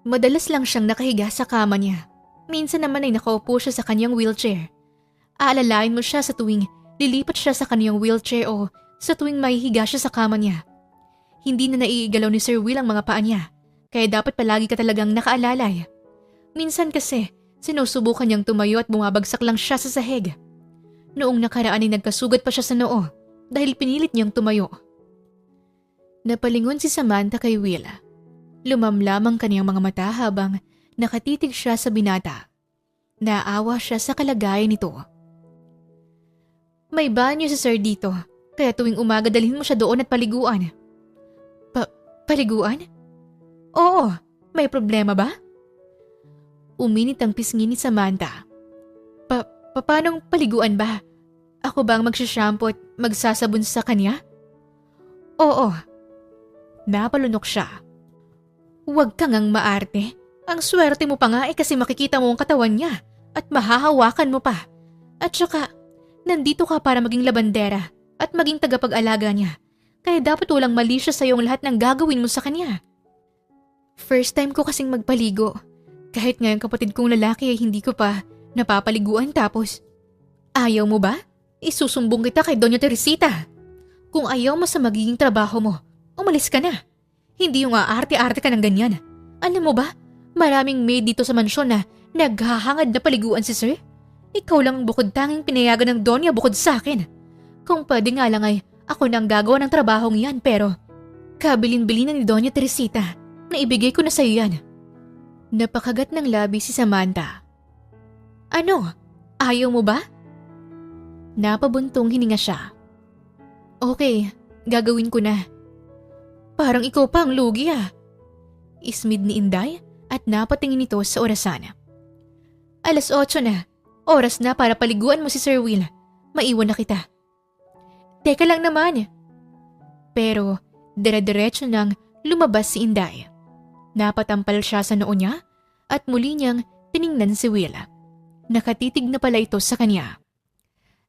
Madalas lang siyang nakahiga sa kama niya. Minsan naman ay nakaupo siya sa kanyang wheelchair. Aalalain mo siya sa tuwing lilipat siya sa kanyang wheelchair o sa tuwing mahihiga siya sa kama niya. Hindi na naiigalaw ni Sir Will ang mga paa niya, kaya dapat palagi ka talagang nakaalalay. Minsan kasi, sinusubukan niyang tumayo at bumabagsak lang siya sa sahig. Noong nakaraan ay nagkasugat pa siya sa noo dahil pinilit niyang tumayo. Napalingon si Samantha kay Will. Lumamlam ang kaniyang mga mata habang nakatitig siya sa binata. Naawa siya sa kalagayan nito. May banyo si Sir dito, kaya tuwing umaga dalhin mo siya doon at paliguan. Paliguan? Oo, may problema ba? Uminit ang pisngi ni Samantha. Paanong paliguan ba? Ako bang magsashampoo at magsasabon sa kanya? Oo. Napalunok siya. Huwag kang ang maarte. Ang swerte mo pa nga kasi makikita mo ang katawan niya at mahahawakan mo pa. At saka, nandito ka para maging labandera at maging tagapag-alaga niya. Kaya dapat walang mali siya sa iyong lahat ng gagawin mo sa kanya. First time ko kasing magpaligo. Kahit ngayong kapatid kong lalaki ay hindi ko pa napapaliguan tapos. Ayaw mo ba? Isusumbong kita kay Doña Teresita. Kung ayaw mo sa magiging trabaho mo, umalis ka na. Hindi yung aarte-arte ka ng ganyan. Alam mo ba, maraming maid dito sa mansyon na naghahangad na paliguan si Sir. Ikaw lang ang bukod tanging pinayagan ng Doña bukod sa akin. Kung pwede nga lang ay ako nang gagawa ng trabahong yan pero kabilin-bilin na ni Doña Teresita na ibigay ko na sa iyo yan. Napakagat ng labi si Samantha. Ano? Ayaw mo ba? Napabuntong hininga siya. Okay, gagawin ko na. Parang ikaw pa ang lugi ah. Ismid ni Inday at napatingin ito sa orasan. 8:00 na. Oras na para paliguan mo si Sir Will. Maiwan na kita. Teka lang naman. Pero dire-diretso nang lumabas si Inday. Napatampal siya sa noo niya at muli niyang tiningnan si Will. Nakatitig na pala ito sa kanya.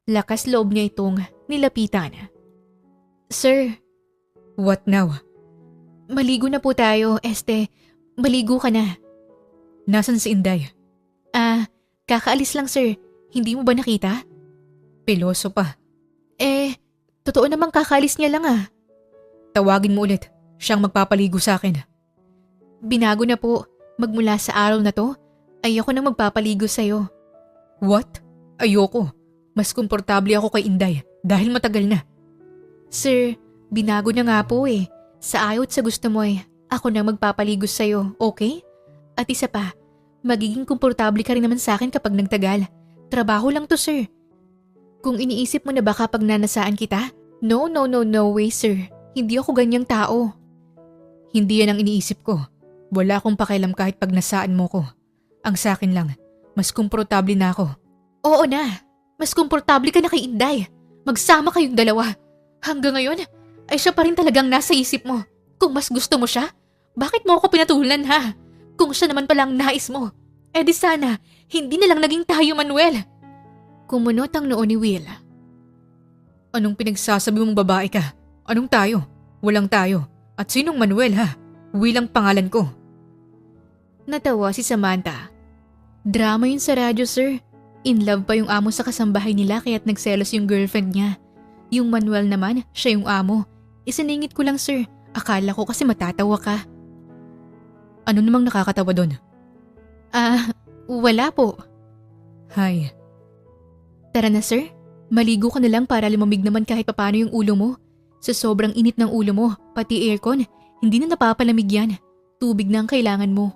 Lakas loob niya itong nilapitan. Sir. What now? Maligo na po tayo, maligo ka na. Nasaan si Inday? Kakaalis lang sir. Hindi mo ba nakita? Piloso pa. Totoo namang kakaalis niya lang ah. Tawagin mo ulit. Siyang magpapaligo sa akin. Binago na po. Magmula sa araw na to, ayoko na magpapaligo sa'yo. What? Ayoko. Mas komportable ako kay Inday dahil matagal na. Sir, binago na nga po eh. Sa ayaw at sa gusto mo Ako na magpapaligo sa'yo, okay? At isa pa, magiging komportable ka rin naman sa akin kapag nagtagal. Trabaho lang to, sir. Kung iniisip mo na baka pag nanasaan kita, no way, sir. Hindi ako ganyang tao. Hindi yan ang iniisip ko. Wala akong pakialam kahit pag nasaan mo ko. Ang sa akin lang, mas komportable na ako. Oo na, mas komportable ka na kay Inday. Magsama kayong dalawa. Hanggang ngayon, ay siya pa rin talagang nasa isip mo. Kung mas gusto mo siya, bakit mo ako pinatulan ha? Kung siya naman palang nais mo, di sana, hindi na lang naging tayo, Manuel. Kumunot ang noo ni Will. Anong pinagsasabi mong babae ka? Anong tayo? Walang tayo. At sinong Manuel ha? Will ang pangalan ko. Natawa si Samantha. Drama yun sa radyo, sir. In love pa yung amo sa kasambahay nila kaya't nagselos yung girlfriend niya. Yung Manuel naman, siya yung amo. Isiningit ko lang, sir. Akala ko kasi matatawa ka. Ano namang nakakatawa doon? Wala po. Hay. Tara na, sir. Maligo ka na lang para lumamig naman kahit papano yung ulo mo. Sa sobrang init ng ulo mo, pati aircon, hindi na napapalamig yan. Tubig na ang kailangan mo.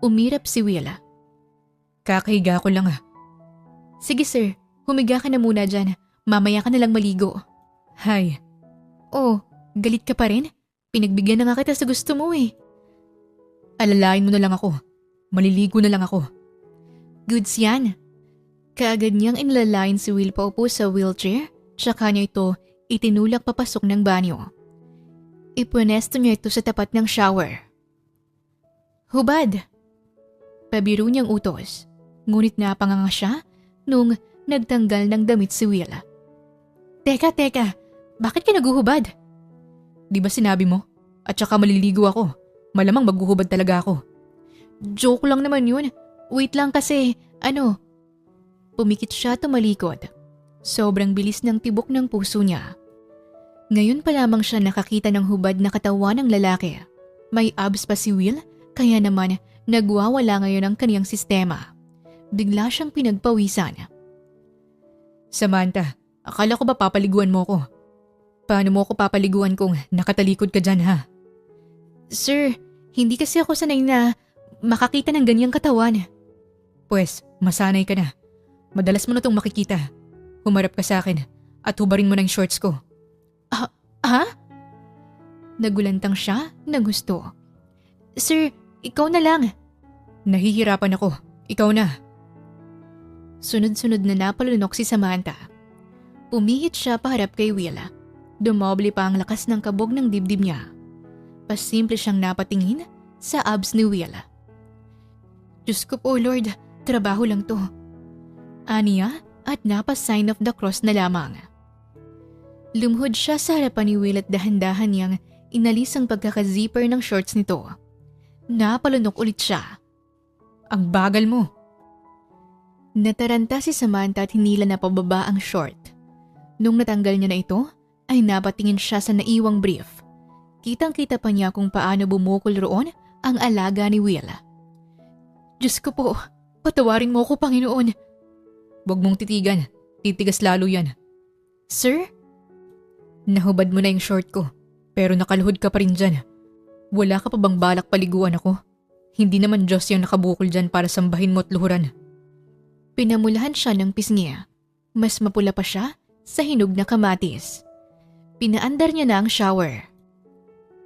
Umirap si Will. Kakahiga ko lang Sige, sir. Humiga ka na muna dyan. Mamaya ka na lang maligo. Hay. Oh, galit ka pa rin? Pinagbigyan na nga kita sa gusto mo eh. Alalain mo na lang ako. Maliligo na lang ako. Goods yan. Kaagad niyang inilalayan si Will paupo sa wheelchair, tsaka niya ito itinulak papasok ng banyo. Ipunesto niya ito sa tapat ng shower. Hubad! Pabiro niyang utos, ngunit napanganga siya nung nagtanggal ng damit si Will. Teka, bakit ka naguhubad? Di ba sinabi mo? At saka maliligo ako. Malamang maghuhubad talaga ako. Joke lang naman yun. Wait lang kasi, Pumikit siya tumalikod. Sobrang bilis ng tibok ng puso niya. Ngayon pa lamang siya nakakita ng hubad na katawan ng lalaki. May abs pa si Will, kaya naman nagwawala ngayon ang kaniyang sistema. Bigla siyang pinagpawisan. Samantha, akala ko ba papaliguan mo ko? Paano mo ko papaliguan kung nakatalikod ka dyan ha? Sir, hindi kasi ako sanay na makakita ng ganyang katawan. Pwes, masanay ka na. Madalas mo na itong makikita. Humarap ka sa akin at hubarin mo ng shorts ko. Ha? Nagulantang siya na gusto. Sir, ikaw na lang. Nahihirapan ako. Ikaw na. Sunod-sunod na napalunok si Samantha. Pumihit siya paharap kay Will. Dumoble pa ang lakas ng kabog ng dibdib niya. Pasimple siyang napatingin sa abs ni Will. Diyos ko po, Lord, trabaho lang to. Aniya at napa-sign of the cross na lamang. Lumuhod siya sa harapan ni Will at dahan-dahan niyang inalis ang pagkaka-zipper ng shorts nito. Napalunok ulit siya. Ang bagal mo. Nataranta si Samantha at hinila na pababa ang short. Nung natanggal niya na ito, ay napatingin siya sa naiwang brief. Kitang-kita pa niya kung paano bumukol roon ang alaga ni Will. Diyos ko po, patawarin mo ko, Panginoon. Huwag mong titigan. Titigas lalo yan. Sir? Nahubad mo na yung short ko, pero nakaluhod ka pa rin dyan. Wala ka pa bang balak paliguan ako? Hindi naman Diyos yung nakabukol dyan para sambahin mo at luhuran. Pinamulahan siya ng pisngi. Mas mapula pa siya sa hinog na kamatis. Pinaandar niya na ang shower.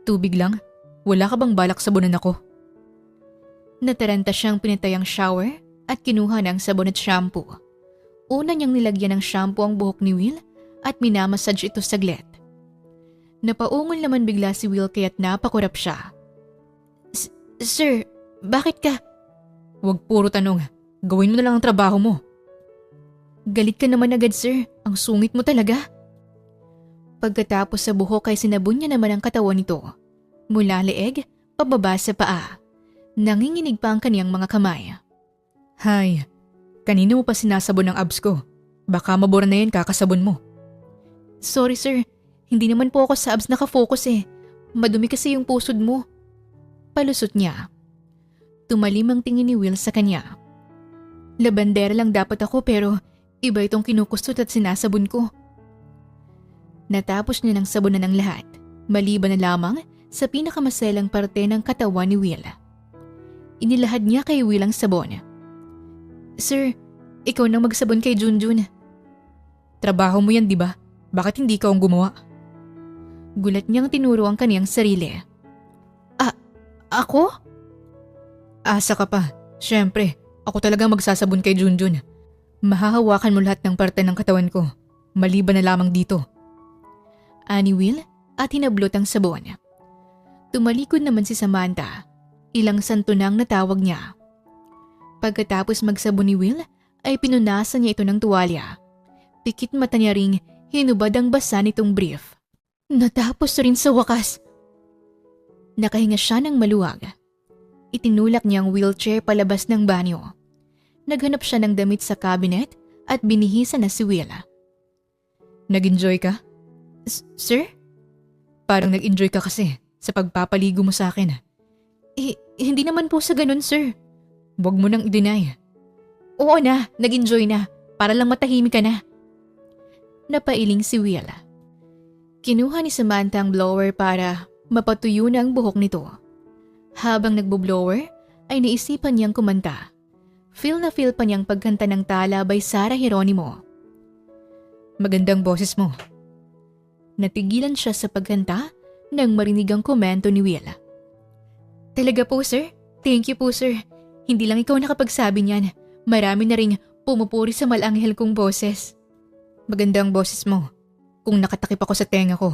Tubig lang? Wala ka bang balak sabunan ako? Nataranta siyang pinatay ang shower at kinuha ng sabon at shampoo. Una niyang nilagyan ng shampoo ang buhok ni Will at minamassage ito saglit. Napaungol naman bigla si Will kaya't napakurap siya. Sir, bakit ka? Huwag puro tanong. Gawin mo na lang ang trabaho mo. Galit ka naman agad, sir. Ang sungit mo talaga. Pagkatapos sa buhok ay sinabon niya naman ang katawan nito. Mula leeg, pababa sa paa. Nanginginig pa ang kaniyang mga kamay. Hay, kanino mo pa sinasabon ang abs ko? Baka mabura na yan kakasabon mo. Sorry sir, hindi naman po ako sa abs nakafocus eh. Madumi kasi yung pusod mo. Palusot niya. Tumalim ang tingin ni Will sa kanya. Labandera lang dapat ako pero iba itong kinukustot at sinasabon ko. Natapos niya ng sabunan ng lahat, maliban na lamang sa pinakamaselang parte ng katawan ni Will. Inilahad niya kay Will ang sabon. Sir, ikaw nang magsabon kay Junjun. Trabaho mo yan, di ba? Bakit hindi ka ang gumawa? Gulat niyang tinuro ang kaniyang sarili. Ako? Asa ka pa. Siyempre, ako talaga magsasabon kay Junjun. Mahahawakan mo lahat ng parte ng katawan ko. Maliban na lamang dito. Ani Will at hinablot ang sabon. Tumalikod naman si Samantha. Ilang santo nang natawag niya. Pagkatapos magsabon ni Will ay pinunasan niya ito ng tuwalya. Pikit mata niya ring hinubad ang basa nitong brief. Natapos rin sa wakas. Nakahinga siya ng maluwag. Itinulak niya ang wheelchair palabas ng banyo. Naghanap siya ng damit sa cabinet at binihisa na si Will. Nag-enjoy ka? Sir? Parang nag-enjoy ka kasi sa pagpapaligo mo sa akin. Hindi naman po sa ganun, sir. Huwag mo nang i-deny. Oo na, nag-enjoy na. Para lang matahimik ka na. Napailing si Will. Kinuha ni Samantha ang blower para mapatuyo na ang buhok nito. Habang nagbo-blower, ay naisipan niyang kumanta. Feel na feel pa niyang pagkanta ng Tala by Sarah Geronimo. Magandang boses mo. Natigilan siya sa pagkanta nang marinig ang komento ni Will. Talaga po, sir? Thank you po, sir. Hindi lang ikaw nakapagsabi niyan. Marami na ring pumupuri sa malanghel kong boses. Magandang boses mo. Kung nakatakip ako sa tenga ko,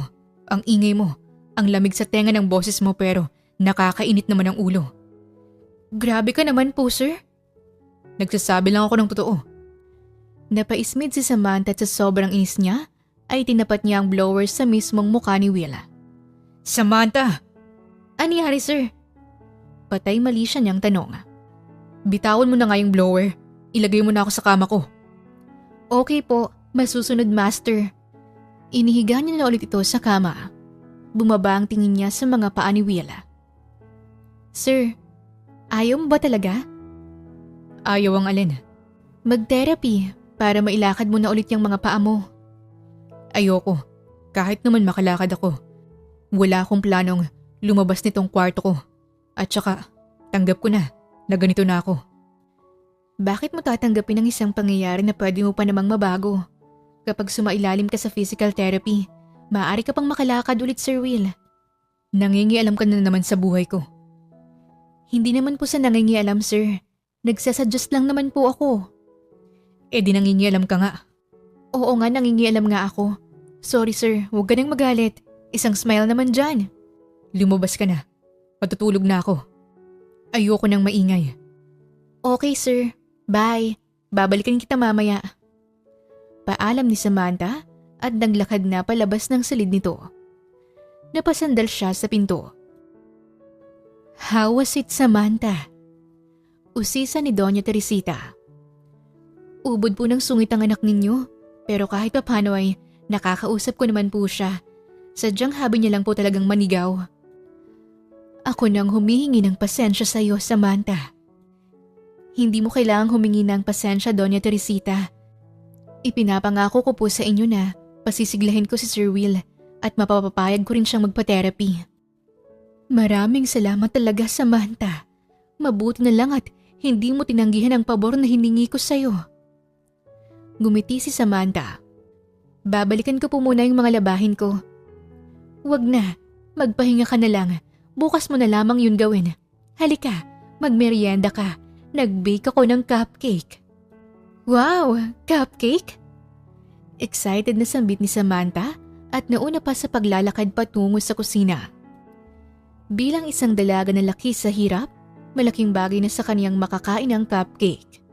ang ingay mo, ang lamig sa tenga ng boses mo pero nakakainit naman ang ulo. Grabe ka naman po, sir. Nagsasabi lang ako ng totoo. Napaismid si Samantha at sa sobrang inis niya, ay tinapat niya ang blower sa mismong mukha ni Will. Samantha! Anyari, sir? Patay mali siya niyang tanong. Bitawan mo na nga yung blower. Ilagay mo na ako sa kama ko. Okay po, masusunod, master. Inihiga niya na ulit ito sa kama. Bumaba ang tingin niya sa mga paa ni Will. Sir, ayaw mo ba talaga? Ayaw ang alin. Mag-therapy para mailakad mo na ulit yung mga paa mo. Ayoko. Kahit naman makalakad ako. Wala akong planong lumabas nitong kwarto ko. At saka, tanggap ko na ganito na ako. Bakit mo tatanggapin ang isang pangyayari na pwede mo pa namang mabago? Kapag sumailalim ka sa physical therapy, maaari ka pang makalakad ulit, Sir Will. Nangingialam ka na naman sa buhay ko. Hindi naman po sa nangingialam, sir. Nagsasuggest lang naman po ako. Di nangingialam ka nga. Oo nga, nangingialam nga ako. Sorry, sir. Huwag ka nang magalit. Isang smile naman dyan. Lumabas ka na. Matutulog na ako. Ayoko nang maingay. Okay, sir. Bye. Babalikan kita mamaya. Paalam ni Samantha at naglakad na palabas ng silid nito. Napasandal siya sa pinto. How was it, Samantha? Usisa ni Doña Teresita. Ubod po ng sungit ang anak ninyo, pero kahit papano ay nakakausap ko naman po siya. Sadyang habi niya lang po talagang manigaw. Ako nang humihingi ng pasensya sa iyo, Samantha. Hindi mo kailangang humingi ng pasensya, Doña Teresita. Ipinapangako ko po sa inyo na pasisiglahin ko si Sir Will at mapapapayag ko rin siyang magpa-therapy. Maraming salamat talaga, Samantha. Mabuti na lang at hindi mo tinanggihan ang pabor na hiningi ko sa'yo. Gumiti si Samantha. Babalikan ko po muna yung mga labahin ko. Wag na, magpahinga ka na lang. Bukas mo na lamang yun gawin. Halika, magmerienda ka. Nag-bake ako ng cupcake. Wow, cupcake? Excited na sambit ni Samantha at nauna pa sa paglalakad patungo sa kusina. Bilang isang dalaga na laki sa hirap, malaking bagay na sa kaniyang makakain ng cupcake.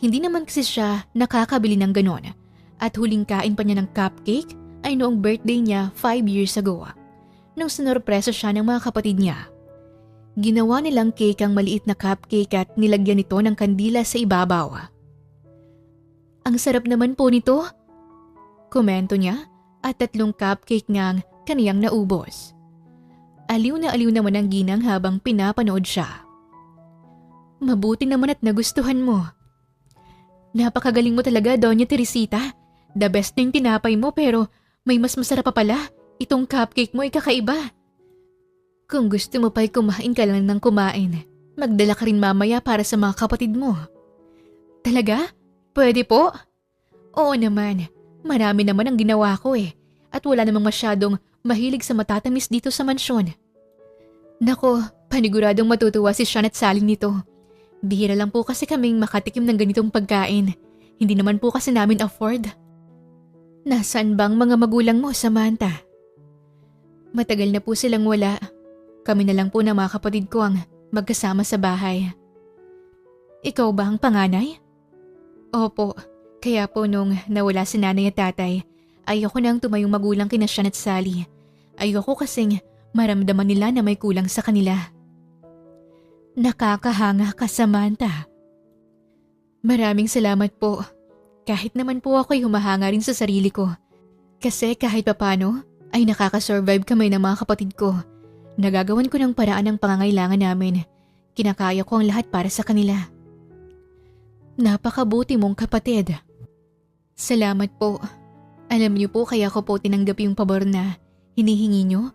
Hindi naman kasi siya nakakabili ng ganon at huling kain pa niya ng cupcake ay noong birthday niya 5 years ago nang sinorpresa siya ng mga kapatid niya. Ginawa nilang cake ang maliit na cupcake at nilagyan nito ng kandila sa ibabaw. Ang sarap naman po nito, komento niya at 3 cupcake ngang kaniyang naubos. Aliw naman ang ginang habang pinapanood siya. Mabuti naman at nagustuhan mo. Napakagaling mo talaga, Doña Teresita. The best na yung tinapay mo pero may mas masarap pa pala. Itong cupcake mo ay kakaiba. Kung gusto mo pa'y kumain ka lang ng kumain. Magdala ka rin mamaya para sa mga kapatid mo. Talaga? Pwede po? Oo naman. Marami naman ang ginawa ko eh. At wala namang masyadong mahilig sa matatamis dito sa mansyon. Nako, paniguradong matutuwa si Sean at Sally nito. Bihira lang po kasi kaming makatikim ng ganitong pagkain. Hindi naman po kasi namin afford. Nasaan bang mga magulang mo, Samantha? Matagal na po silang wala. Kami na lang po ng mga kapatid ko ang magkasama sa bahay. Ikaw ba ang panganay? Opo, kaya po nung nawala si nanay at tatay, ayoko nang tumayong magulang kina Sean at Sally. Ayoko kasing maramdaman nila na may kulang sa kanila. Nakakahanga ka, Samantha. Maraming salamat po. Kahit naman po ako'y humahanga rin sa sarili ko. Kasi kahit papano ay nakakasurvive kami ng mga kapatid ko. Nagagawan ko ng paraan ang pangangailangan namin. Kinakaya ko ang lahat para sa kanila. Napakabuti mong kapatid. Salamat po. Alam niyo po kaya ko po tinanggap yung pabor na hinihingi niyo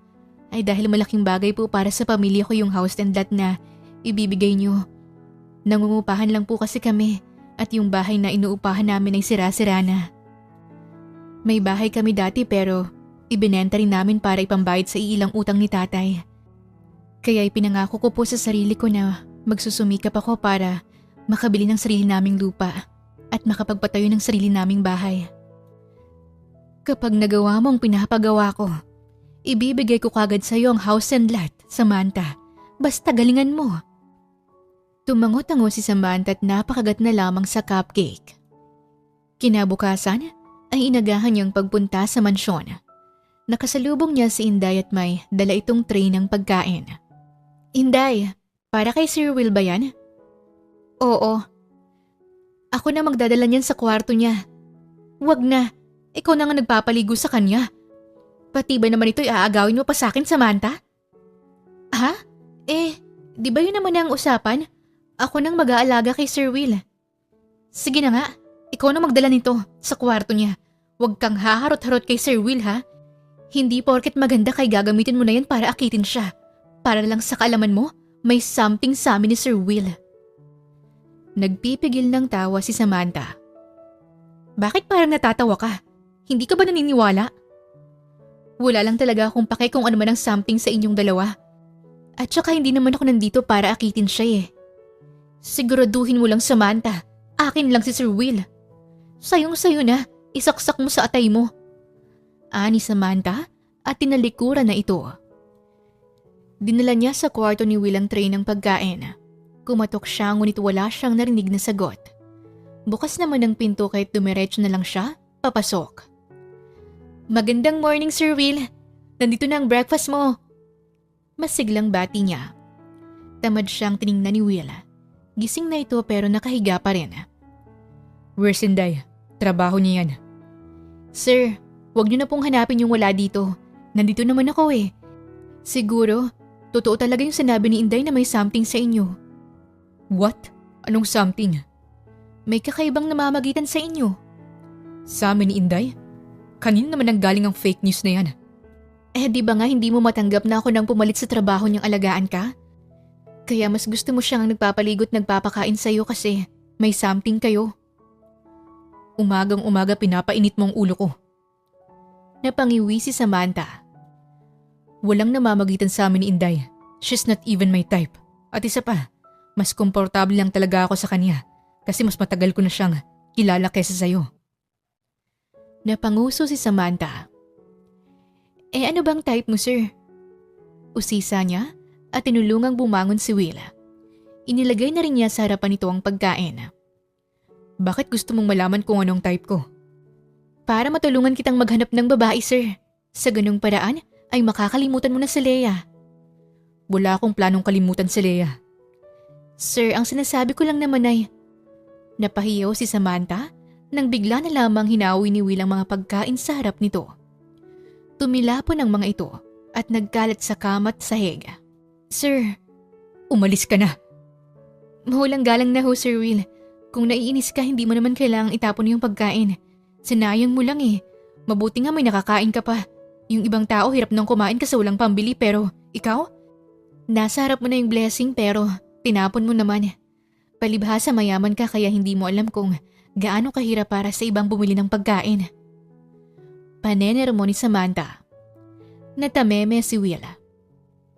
ay dahil malaking bagay po para sa pamilya ko yung house and lot na ibibigay niyo. Nangungupahan lang po kasi kami at yung bahay na inuupahan namin ay sira-sira na. May bahay kami dati pero ibinenta rin namin para ipambayad sa iilang utang ni tatay. Kaya ipinangako ko po sa sarili ko na magsusumikap ako para makabili ng sarili naming lupa at makapagpatayo ng sarili naming bahay. Kapag nagawa mo ang pinapagawa ko, ibibigay ko kagad sa iyo ang house and lot, Samantha. Basta galingan mo. Tumango-tango si Samantha at napakagat na lamang sa cupcake. Kinabukasan ay inagahan niyang pagpunta sa mansyon. Nakasalubong niya si Inday at may dala itong tray ng pagkain. Inday, para kay Sir Will ba yan? Oo. Ako na magdadala niyan sa kwarto niya. Wag na, ikaw na nga nagpapaligo sa kanya. Pati ba naman ito'y aagawin mo pa sa akin, Samantha? Ha? Di ba yun naman ang usapan? Ako nang mag-aalaga kay Sir Will. Sige na nga, ikaw na magdala nito sa kwarto niya. Huwag kang haharot-harot kay Sir Will ha. Hindi porket maganda kay gagamitin mo na yan para akitin siya. Para lang sa kaalaman mo, may something sa amin ni Sir Will. Nagpipigil ng tawa si Samantha. Bakit parang natatawa ka? Hindi ka ba naniniwala? Wala lang talaga akong pake kung ano man ang something sa inyong dalawa. At saka hindi naman ako nandito para akitin siya eh. Siguraduhin mo lang, Samantha. Akin lang si Sir Will. Sayong-sayo na, isaksak mo sa atay mo. Ani Samantha at tinalikuran na ito. Dinala niya sa kwarto ni Will ang tray ng pagkain. Kumatok siya ngunit wala siyang narinig na sagot. Bukas naman ang pinto kahit dumiretso na lang siya, papasok. Magandang morning, Sir Will. Nandito na ang breakfast mo. Masiglang bati niya. Tamad siyang tiningnan ni Will. Gising na ito pero nakahiga pa rin. Where's Inday? Trabaho niya yan. Sir, wag niyo na pong hanapin yung wala dito. Nandito naman ako eh. Siguro, totoo talaga yung sinabi ni Inday na may something sa inyo. What? Anong something? May kakaibang namamagitan sa inyo. Sa amin ni Inday? Kanino naman ang galing ang fake news na yan? Di ba nga hindi mo matanggap na ako nang pumalit sa trabaho niyang alagaan ka? Kaya mas gusto mo siyang nagpapaligot nagpapakain sa'yo kasi may something kayo. Umagang-umaga pinapainit mo ang ulo ko. Napangiwi si Samantha. Walang namamagitan sa amin ni Inday. She's not even my type. At isa pa, mas komportable lang talaga ako sa kanya kasi mas matagal ko na siyang kilala kaysa sa'yo. Napanguso si Samantha. Ano bang type mo, sir? Usisa niya at tinulungang bumangon si Will. Inilagay na rin niya sa harapan nito ang pagkain. Bakit gusto mong malaman kung anong type ko? Para matulungan kitang maghanap ng babae, sir. Sa ganung paraan ay makakalimutan mo na si Leia. Wala akong planong kalimutan si Leia. Sir, ang sinasabi ko lang naman ay... Napahiyaw si Samantha nang bigla na lamang hinawi ni Will ang mga pagkain sa harap nito. Tumilapon ang mga ito at nagkalat sa kamat sahig. Sir, umalis ka na. Mahulang galang na ho, Sir Will. Kung naiinis ka, hindi mo naman kailangang itapon yung pagkain. Sinayang mo lang eh. Mabuti nga may nakakain ka pa. Yung ibang tao hirap nang kumain kasi walang pambili pero ikaw, Nasa harap mo na yung blessing pero tinapon mo naman. Palibhasa mayaman ka kaya hindi mo alam kung gaano kahirap para sa ibang bumili ng pagkain. Panenero mo ni Samantha. Natameme si Will.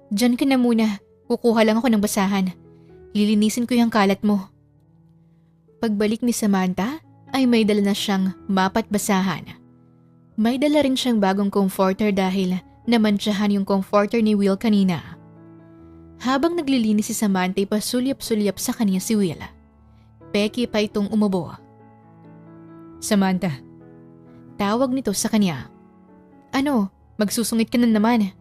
Diyan ka na muna. Kukuha lang ako ng basahan. Lilinisin ko yung kalat mo. Pagbalik ni Samantha ay may dala na siyang map at basahan. May dala rin siyang bagong comforter dahil namantsahan yung comforter ni Will kanina. Habang naglilinis si Samantha ay pasulyap-sulyap sa kanya si Will. Peki pa itong umubo. Samantha. Tawag nito sa kanya. Ano? Magsusungit ka na naman.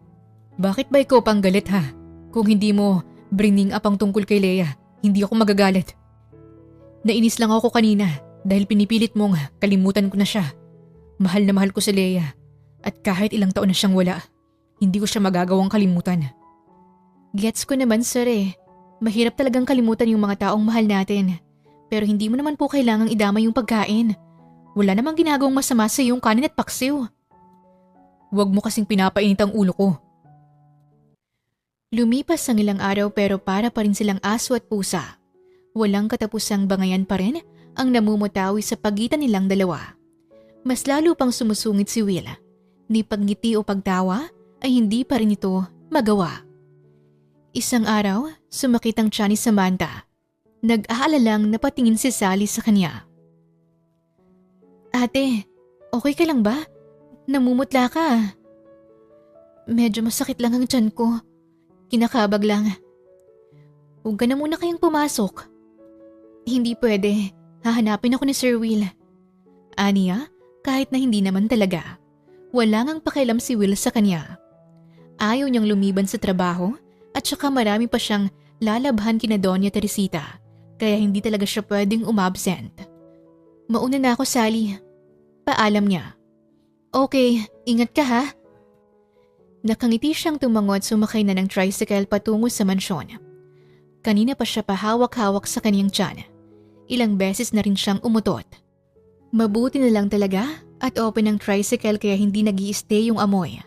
Bakit ba ikaw pang galit ha? Kung hindi mo bringing up ang tungkol kay Leia, hindi ako magagalit. Nainis lang ako kanina dahil pinipilit mong kalimutan ko na siya. Mahal na mahal ko si Leia at kahit ilang taon na siyang wala, hindi ko siya magagawang kalimutan. Gets ko naman sir eh. Mahirap talagang kalimutan yung mga taong mahal natin. Pero hindi mo naman po kailangang idama yung pagkain. Wala namang ginagawang masama sa iyong kanin at paksiw. Huwag mo kasing pinapainit ang ulo ko. Lumipas ang ilang araw pero para pa rin silang aso at pusa. Walang katapusang bangayan pa rin ang namumutawi sa pagitan nilang dalawa. Mas lalo pang sumusungit si Will. Ni pagngiti o pagtawa ay hindi pa rin ito magawa. Isang araw, sumakit ang tiyan ni Samantha. Nag-aalalang napatingin si Sally sa kanya. Ate, okay ka lang ba? Namumutla ka. Medyo masakit lang ang tiyan ko. Kinakabag lang. Huwag ka na muna kayang pumasok. Hindi pwede. Hahanapin ako ni Sir Will. Aniya, kahit na hindi naman talaga. Wala ngang pakialam si Will sa kanya. Ayaw niyang lumiban sa trabaho at saka marami pa siyang lalabhan kina Doña Teresita. Kaya hindi talaga siya pwedeng umabsent. Mauna na ako, Sally. Paalam niya. Okay, ingat ka ha. Nakangiti siyang tumango at sumakay na ng tricycle patungo sa mansyon. Kanina pa siya pahawak-hawak sa kaniyang tiyan. Ilang beses na rin siyang umutot. Mabuti na lang talaga at open ang tricycle kaya hindi nag-i-stay yung amoy.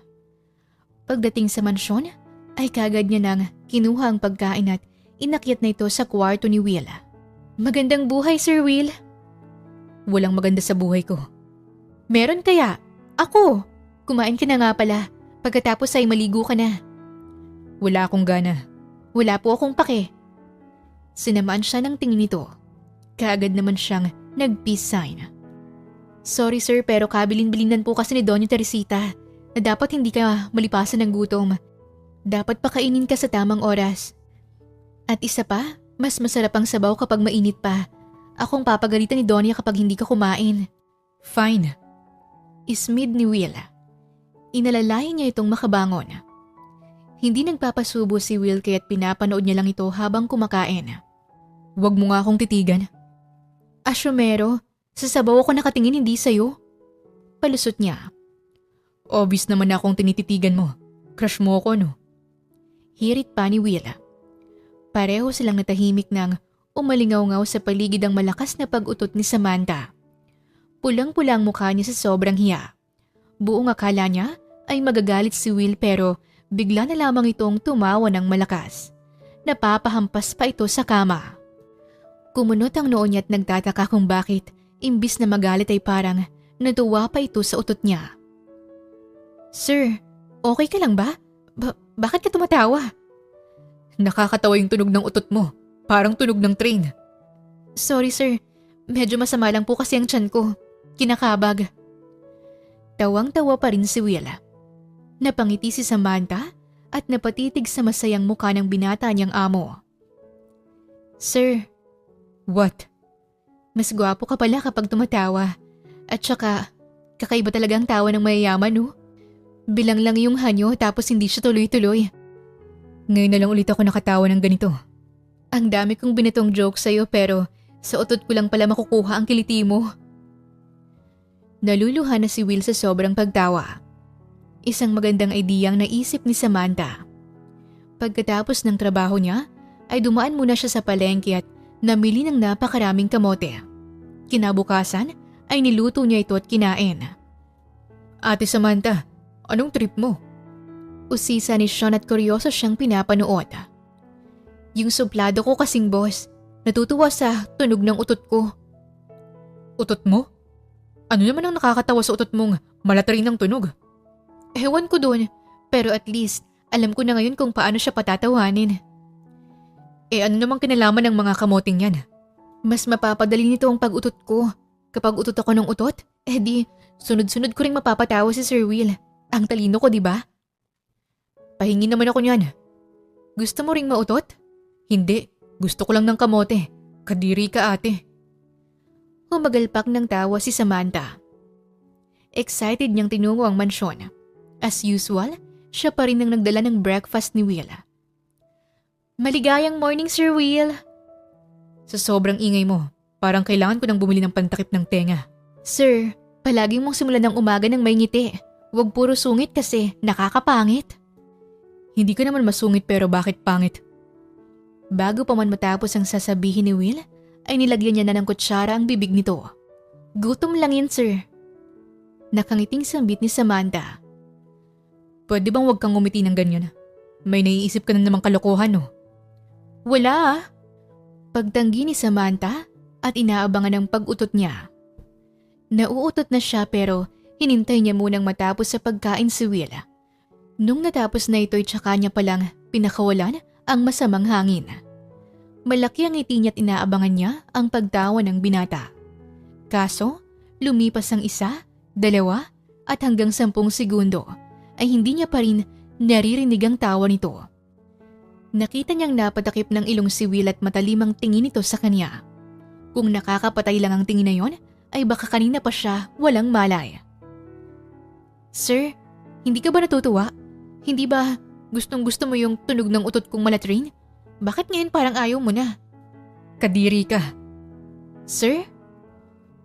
Pagdating sa mansyon, ay kagad niya nang kinuha ang pagkain at inakyat na ito sa kwarto ni Will. Magandang buhay, Sir Will. Walang maganda sa buhay ko. Meron kaya? Ako! Kumain ka na nga pala. Pagkatapos ay maligo ka na. Wala akong gana. Wala po akong pake. Sinamaan siya ng tingin nito. Kaagad naman siyang nag-peace sign. Sorry sir pero kabilin-bilinan po kasi ni Doña Teresita na dapat hindi ka malipasan ng gutom. Dapat pakainin ka sa tamang oras. At isa pa, mas masarap ang sabaw kapag mainit pa. Akong papagalitan ni Doña kapag hindi ka kumain. Fine. Ismid ni Will. Inalalayan niya itong makabangon. Hindi nagpapasubo si Will kaya't pinapanood niya lang ito habang kumakain. Huwag mo nga akong titigan. Asyomero, sa sabaw ako nakatingin hindi sa'yo. Palusot niya. Obvious naman na akong tinititigan mo. Crush mo ako, no? Hirit pa ni Will. Pareho silang natahimik nang umalingaw-ngaw sa paligid ang malakas na pag-utot ni Samantha. Pulang-pulang mukha niya sa sobrang hiya. Buong akala niya ay magagalit si Will pero bigla na lamang itong tumawa ng malakas. Napapahampas pa ito sa kama. Kumunot ang noo niya at nagtataka kung bakit imbis na magalit ay parang natuwa pa ito sa utot niya. Sir, okay ka lang ba? Bakit ka tumatawa? Nakakatawa yung tunog ng utot mo. Parang tunog ng train. Sorry sir, medyo masama lang po kasi ang tiyan ko. Kinakabag. Tawang-tawa pa rin si Will. Napangiti si Samantha at napatitig sa masayang mukha ng binata niyang amo. Sir. What? Mas gwapo ka pala kapag tumatawa. At saka, kakaiba talaga ang tawa ng mayayaman, no? Bilang lang yung hanyo tapos hindi siya tuloy-tuloy. Ngayon na lang ulit ako nakatawa ng ganito. Ang dami kong binitong joke sa'yo pero sa utot ko lang pala makukuha ang kiliti mo. Naluluha na si Will sa sobrang pagtawa. Isang magandang ideyang naisip ni Samantha. Pagkatapos ng trabaho niya, ay dumaan muna siya sa palengke at namili ng napakaraming kamote. Kinabukasan ay niluto niya ito at kinain. Ate Samantha, anong trip mo? Usisa ni Sean at kuryoso siyang pinapanood. Yung suplado ko kasing boss, natutuwa sa tunog ng utot ko. Utot mo? Ano naman ang nakakatawa sa utot mong malatrin ng tunog? Ewan ko dun, pero at least alam ko na ngayon kung paano siya patatawanin. Ano namang kinalaman ng mga kamoting yan? Mas mapapadali nito ang pag-utot ko. Kapag utot ako ng utot, di sunod-sunod ko ring mapapatawa si Sir Will. Ang talino ko, di ba? Pahingi naman ako niyan. Gusto mo ring mautot? Hindi, gusto ko lang ng kamote. Kadiri ka ate. Humagalpak ng tawa si Samantha. Excited niyang tinungo ang mansyon. As usual, siya pa rin ang nagdala ng breakfast ni Will. Maligayang morning, Sir Will. Sa sobrang ingay mo, parang kailangan ko nang bumili ng pantakip ng tenga. Sir, palaging mong simulan ng umaga ng may ngiti. Huwag puro sungit kasi nakakapangit. Hindi ka naman masungit pero bakit pangit? Bago pa man matapos ang sasabihin ni Will, ay nilagyan niya na ng kutsara ang bibig nito. Gutom lang yun, sir. Nakangiting sambit ni Samantha. Pwede bang wag kang ngumiti ng ganyan? May naiisip ka na namang kalokohan, no? Wala. Pagtanggi ni Samantha at inaabangan ang pag-utot niya. Nauutot na siya pero hinintay niya munang matapos sa pagkain si Will. Nung natapos na ito'y tsaka niya palang pinakawalan ang masamang hangin. Malaki ang ngiti niya at inaabangan niya ang pagtawa ng binata. Kaso, lumipas ang 1, 2 at hanggang 10 segundo ay hindi niya pa rin naririnig ang tawa nito. Nakita niyang napatakip ng ilong si Will at matalimang tingin ito sa kanya. Kung nakakapatay lang ang tingin na yon, ay baka kanina pa siya walang malay. Sir, hindi ka ba natutuwa? Hindi ba gustong-gusto mo yung tunog ng utot kong malatrin? Bakit ngayon parang ayaw mo na? Kadiri ka. Sir?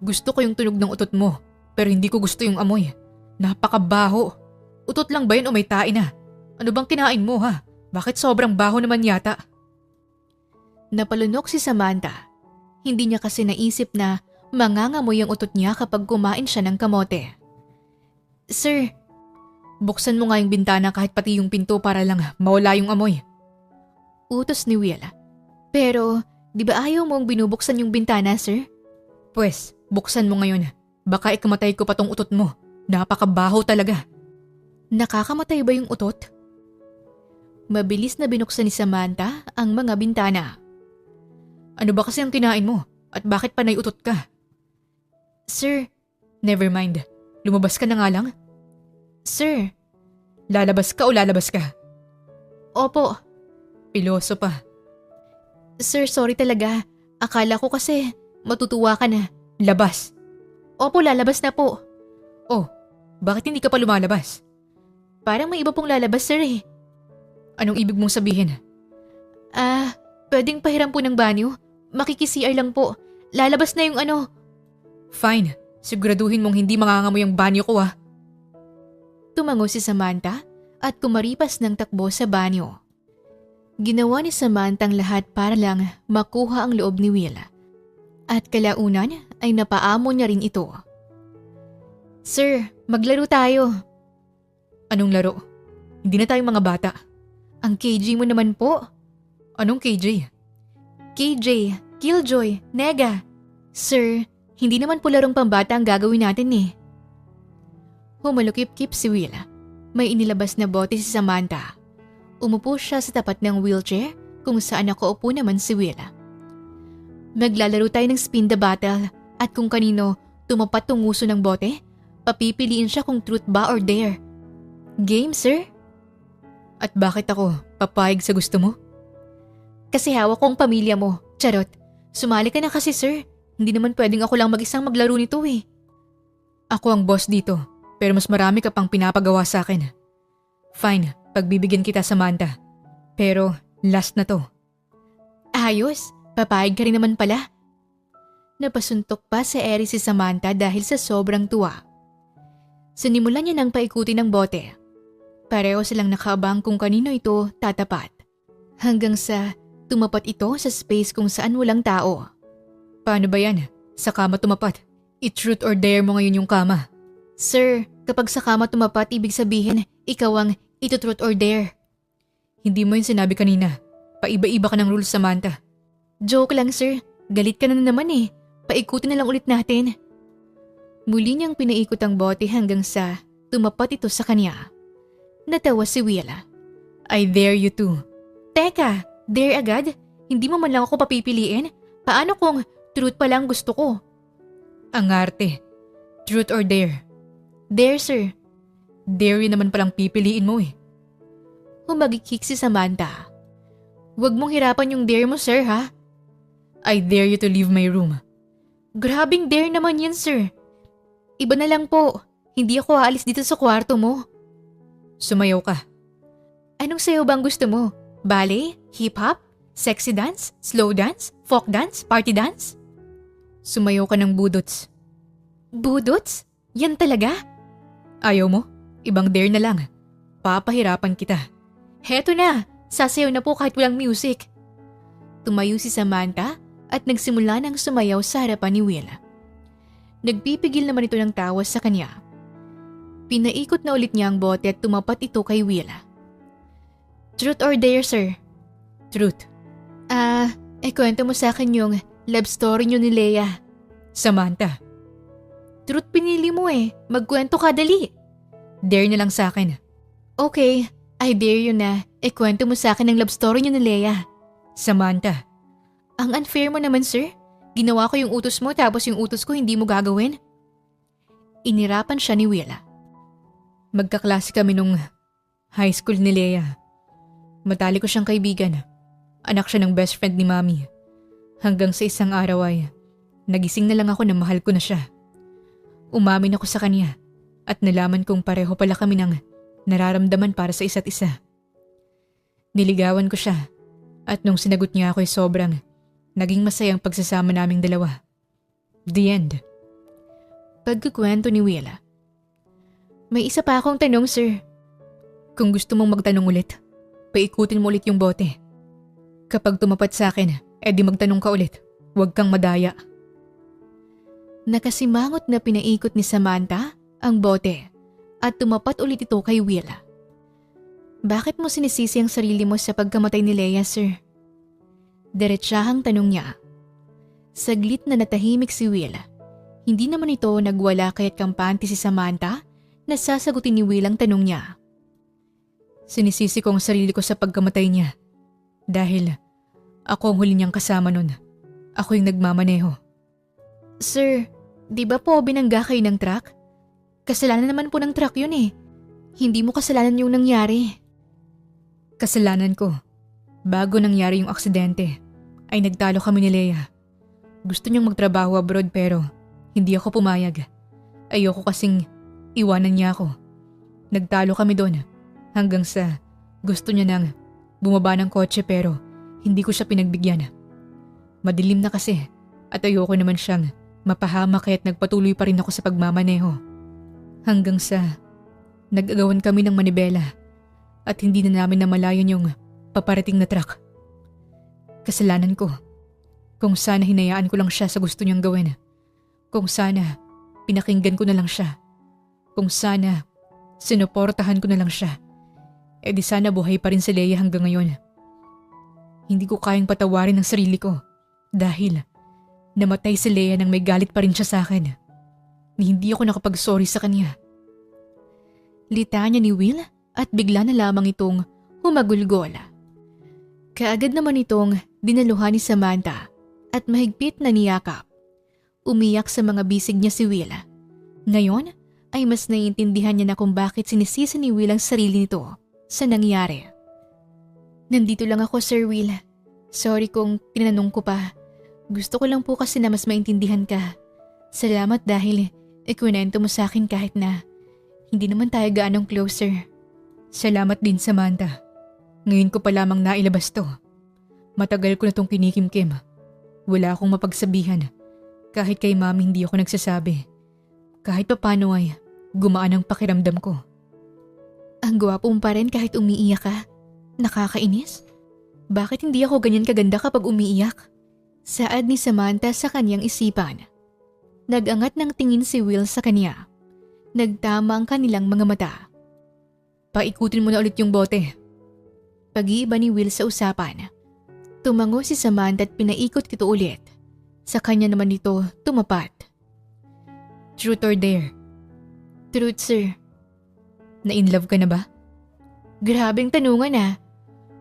Gusto ko yung tunog ng utot mo, pero hindi ko gusto yung amoy. Napakabaho. Utot lang ba yun o may tain na? Ano bang kinain mo ha? Bakit sobrang baho naman yata? Napalunok si Samantha. Hindi niya kasi naisip na mangangamoy ang utot niya kapag kumain siya ng kamote. Sir, buksan mo nga yung bintana kahit pati yung pinto para lang mawala yung amoy. Utos ni Will. Pero, di ba ayaw mong binubuksan yung bintana, sir? Pwes, buksan mo ngayon. Baka ikamatay ko pa tong utot mo. Napakabaho talaga. Nakakamatay ba yung utot? Mabilis na binuksan ni Samantha ang mga bintana. Ano ba kasi ang kinain mo? At bakit panay utot ka? Sir, never mind. Lumabas ka na nga lang. Sir, lalabas ka o lalabas ka? Opo. Piloso pa. Sir, sorry talaga. Akala ko kasi matutuwa ka na. Labas. Opo, lalabas na po. Oh, bakit hindi ka pa lumalabas? Parang may iba pong lalabas, sir eh. Anong ibig mong sabihin? Pwedeng pahiram po ng banyo? Makiki-CR lang po. Lalabas na yung ano. Fine. Siguraduhin mong hindi mangangamoy ang banyo ko ah. Tumango si Samantha at kumaripas ng takbo sa banyo. Ginawa ni Samantha ang lahat para lang makuha ang loob ni Will. At kalaunan ay napaamo niya rin ito. Sir, maglaro tayo. Anong laro? Hindi na tayo mga bata. Ang KJ mo naman po. Anong KJ? KJ, Killjoy, Nega. Sir, hindi naman po larong pambata ang gagawin natin eh. Humalukip-kip si Will. May inilabas na bote si Samantha. Umupo siya sa tapat ng wheelchair kung saan nakaupo naman si Will. Maglalaro tayo ng spin the bottle at kung kanino tumapat tong uso ng bote, papipiliin siya kung truth ba or dare. Game, sir? At bakit ako papayag sa gusto mo? Kasi hawak ko ang pamilya mo. Charot. Sumali ka na kasi, sir. Hindi naman pwedeng ako lang mag-isang maglaro nito eh. Ako ang boss dito, pero mas marami ka pang pinapagawa sa akin. Fine, pagbibigyan kita, Samantha. Pero last na to. Ayos, papayag ka rin naman pala. Napasuntok pa sa eri si Samantha dahil sa sobrang tuwa. Sinimulan niya nang paikutin ng bote. Pareho silang nakaabang kung kanino ito tatapat. Hanggang sa tumapat ito sa space kung saan walang tao. Paano ba yan? Sa kama tumapat. I-truth or dare mo ngayon yung kama. Sir, kapag sa kama tumapat, ibig sabihin, ikaw ang Ito truth or dare. Hindi mo yun sinabi kanina. Paiba-iba ka ng rules, Samantha. Joke lang sir, galit ka na naman eh. Paikutin na lang ulit natin. Muli niyang pinaikot ang bote hanggang sa tumapat ito sa kanya. Natawa si Willa. I dare you to. Teka, dare agad? Hindi mo man lang ako papipiliin? Paano kung truth pa lang gusto ko? Ang arte. Truth or dare? Dare sir. Dare yun naman palang pipiliin mo eh. Humagikik si Samantha. Huwag mong hirapan yung dare mo sir ha? I dare you to leave my room. Grabing dare naman yan sir. Iba na lang po. Hindi ako aalis dito sa kwarto mo. Sumayaw ka. Anong sayo bang gusto mo? Ballet? Hip-hop? Sexy dance? Slow dance? Folk dance? Party dance? Sumayaw ka ng budots. Budots? Yan talaga? Ayaw mo? Ibang dare na lang. Papahirapan kita. Heto na, sasayaw na po kahit walang music. Tumayo si Samantha at nagsimula ng sumayaw sa harapan ni Will. Nagpipigil naman ito ng tawa sa kanya. Pinaikot na ulit niya ang bote at tumapat ito kay Will. Truth or dare, sir? Truth. Kwento mo sa akin yung love story niyo ni Leia. Samantha. Truth pinili mo eh. Magkwento ka dali. Dare na lang sa akin. Okay, I dare you na. Kwento mo sa akin ang love story niyo ni Leia. Samantha. Ang unfair mo naman, sir. Ginawa ko yung utos mo tapos yung utos ko hindi mo gagawin. Inirapan siya ni Willa. Magkaklase kami nung high school ni Leia. Matali ko siyang kaibigan. Anak siya ng best friend ni Mami. Hanggang sa isang araw ay nagising na lang ako na mahal ko na siya. Umamin ako sa kanya at nalaman kong pareho pala kami ng nararamdaman para sa isa't isa. Niligawan ko siya at nung sinagot niya ako ay sobrang naging masayang pagsasama naming dalawa. The end. Pagkukwento ni Willa. May isa pa akong tanong, sir. Kung gusto mong magtanong ulit, paikutin mo ulit yung bote. Kapag tumapat sa akin, edi magtanong ka ulit. Huwag kang madaya. Nakasimangot na pinaikot ni Samantha ang bote at tumapat ulit ito kay Willa. Bakit mo sinisisi ang sarili mo sa pagkamatay ni Leia, sir? Diretsahang tanong niya. Saglit na natahimik si Will. Hindi naman ito nagwala kaya't kampante si Samantha na sasagutin ni Will ang tanong niya. Sinisisi ko ang sarili ko sa pagkamatay niya. Dahil ako ang huli niyang kasama nun. Ako yung nagmamaneho. Sir, di ba po binangga kayo ng truck? Kasalanan naman po ng truck yun eh. Hindi mo kasalanan yung nangyari. Kasalanan ko. Bago nangyari yung aksidente, ay nagtalo kami ni Leia. Gusto niyang magtrabaho abroad pero hindi ako pumayag. Ayoko kasing iwanan niya ako. Nagtalo kami doon hanggang sa gusto niya nang bumaba ng kotse pero hindi ko siya pinagbigyan. Madilim na kasi at ayoko naman siyang mapahamak kaya't nagpatuloy pa rin ako sa pagmamaneho. Hanggang sa nag-agawan kami ng manibela at hindi na namin namalayan yung paparating na truck. Kasalanan ko. Kung sana hinayaan ko lang siya sa gusto niyang gawin. Kung sana pinakinggan ko na lang siya. Kung sana sinuportahan ko na lang siya. E di sana buhay pa rin si Leia hanggang ngayon. Hindi ko kayang patawarin ang sarili ko dahil namatay si Leia nang may galit pa rin siya sa akin. Ni hindi ako nakapag-sorry sa kanya. Litanya ni Will at bigla na lamang itong humagulgol. Kaagad naman itong dinaluhan ni Samantha at mahigpit na niyakap. Umiyak sa mga bisig niya si Will. Ngayon ay mas naiintindihan niya na kung bakit sinisisi ni Will ang sarili nito sa nangyari. Nandito lang ako, Sir Will. Sorry kung tinanong ko pa. Gusto ko lang po kasi na mas maintindihan ka. Salamat dahil ikwento mo sa akin kahit na hindi naman tayo gaanong closer. Salamat din, Samantha. Ngayon ko pa lamang nailabas to. Matagal ko na tong kinikimkim. Wala akong mapagsabihan. Kahit kay Mami hindi ako nagsasabi. Kahit papano ay gumaan ang pakiramdam ko. Ang gwapo mo pa rin kahit umiiyak ka. Nakakainis. Bakit hindi ako ganyan kaganda kapag umiiyak? Saad ni Samantha sa kanyang isipan. Nagangat ng tingin si Will sa kanya. Nagtama ang kanilang mga mata. Paikutin mo na ulit yung bote. Pag-iiba ni Will sa usapan. Tumango si Samantha at pinaikot ito ulit. Sa kanya naman ito tumapat. Truth or dare? Truth, sir. Na-in love ka na ba? Grabeng tanungan ah.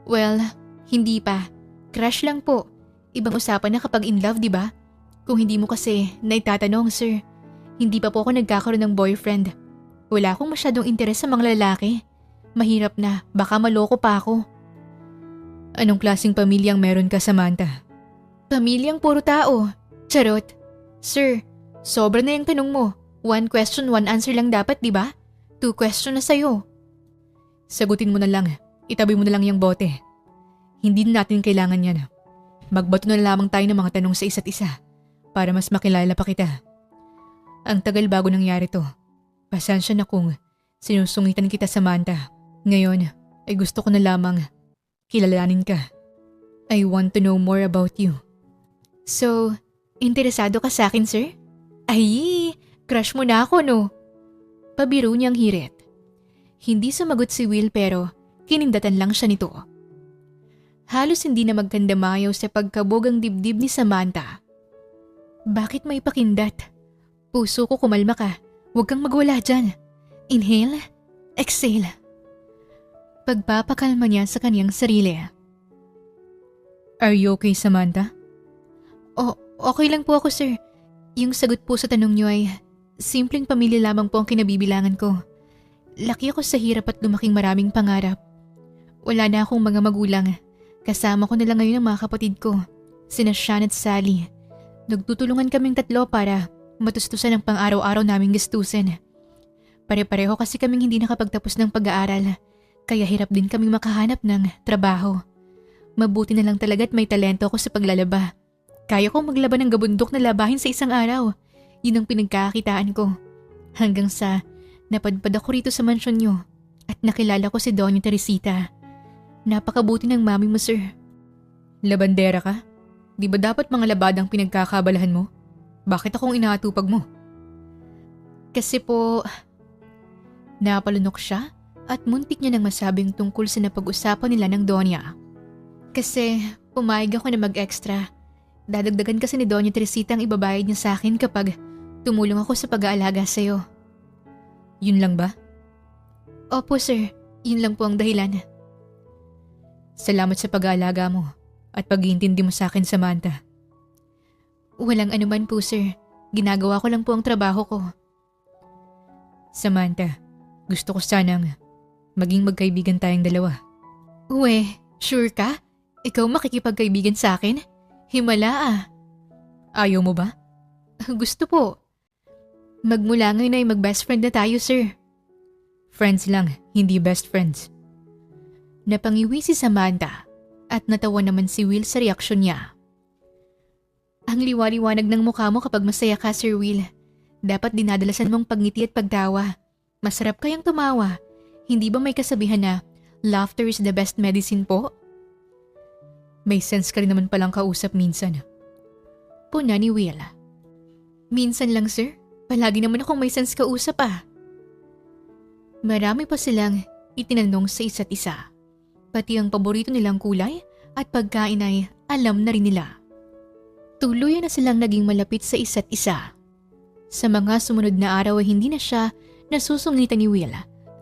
Well, hindi pa. Crush lang po. Ibang usapan na kapag in love, di ba? Kung hindi mo kasi naitatanong, sir. Hindi pa po ako nagkakaroon ng boyfriend. Wala akong masyadong interes sa mga lalaki. Mahirap na, baka maloko pa ako. Anong klaseng pamilyang meron ka, Samantha? Pamilyang puro tao. Charot. Sir, sobra na yung tanong mo. 1 question, 1 answer lang dapat, di ba? 2 question na sa'yo. Sagutin mo na lang. Itabi mo na lang yung bote. Hindi na natin kailangan yan. Magbato na lamang tayo ng mga tanong sa isa't isa para mas makilala pa kita. Ang tagal bago nangyari to. Pasensya na kung sinusungitan kita, Samantha. Ngayon ay gusto ko na lamang kilalanin ka. I want to know more about you. So, interesado ka sa akin, sir? Ay, crush mo na ako, no? Pabiro niyang hirit. Hindi sumagot si Will pero kinindatan lang siya nito. Halos hindi na magkandamayaw sa pagkabogang dibdib ni Samantha. Bakit may pakindat? Puso ko, kumalma ka. Huwag kang magwala dyan. Inhale, exhale. Pagpapakalma niya sa kaniyang sarili. Are you okay, Samantha? Okay lang po ako, sir. Yung sagot po sa tanong niyo ay simpleng pamilya lamang po ang kinabibilangan ko. Laki ako sa hirap at lumaking maraming pangarap. Wala na akong mga magulang. Kasama ko na lang ngayon ang mga kapatid ko. Sina Sean at Sally. Nagtutulungan kaming tatlo para matustusan ang pang-araw-araw naming gastusin. Pare-pareho kasi kaming hindi nakapagtapos ng pag-aaral. Kaya hirap din kaming makahanap ng trabaho. Mabuti na lang talaga at may talento ako sa paglalaba. Kaya kong maglaba ng gabundok na labahin sa isang araw. Yun ang pinagkakakitaan ko. Hanggang sa napadpad ako rito sa mansyon nyo at nakilala ko si Doña Teresita. Napakabuti ng mami mo, sir. Labandera ka? Di ba dapat mga labadang pinagkakabalahan mo? Bakit akong inaatupag mo? Kasi po, napalunok siya at muntik niya nang masabing tungkol sa napag-usapan nila ng Doña. Kasi pumayag ako na mag-extra. Dadagdagan kasi ni Doña Teresita ang ibabayad niya sa akin kapag tumulong ako sa pag-aalaga sa'yo. Yun lang ba? Opo, sir. Yun lang po ang dahilan. Salamat sa pag-aalaga mo at pag-iintindi mo sa akin, Samantha. Walang anuman po, sir. Ginagawa ko lang po ang trabaho ko. Samantha, gusto ko sanang maging magkaibigan tayong dalawa. Uwe, sure ka? Ikaw makikipagkaibigan sa akin? Himala ah. Ayaw mo ba? Gusto po. Magmula ngayon ay mag-best friend na tayo, sir. Friends lang, hindi best friends. Napangiwi si Samantha at natawa naman si Will sa reaksyon niya. Ang liwaliwanag ng mukha mo kapag masaya ka, Sir Will. Dapat dinadalasan mong pagngiti at pagtawa. Masarap kayang tumawa. Hindi ba may kasabihan na laughter is the best medicine po? May sense ka rin naman palang kausap minsan. Puna ni Will. Minsan lang, sir. Palagi naman akong may sense kausap ah. Marami pa silang itinanong sa isa't isa. Pati ang paborito nilang kulay at pagkain ay alam na rin nila. Tuluyan na silang naging malapit sa isa't isa. Sa mga sumunod na araw ay hindi na siya nasusungitan ni Will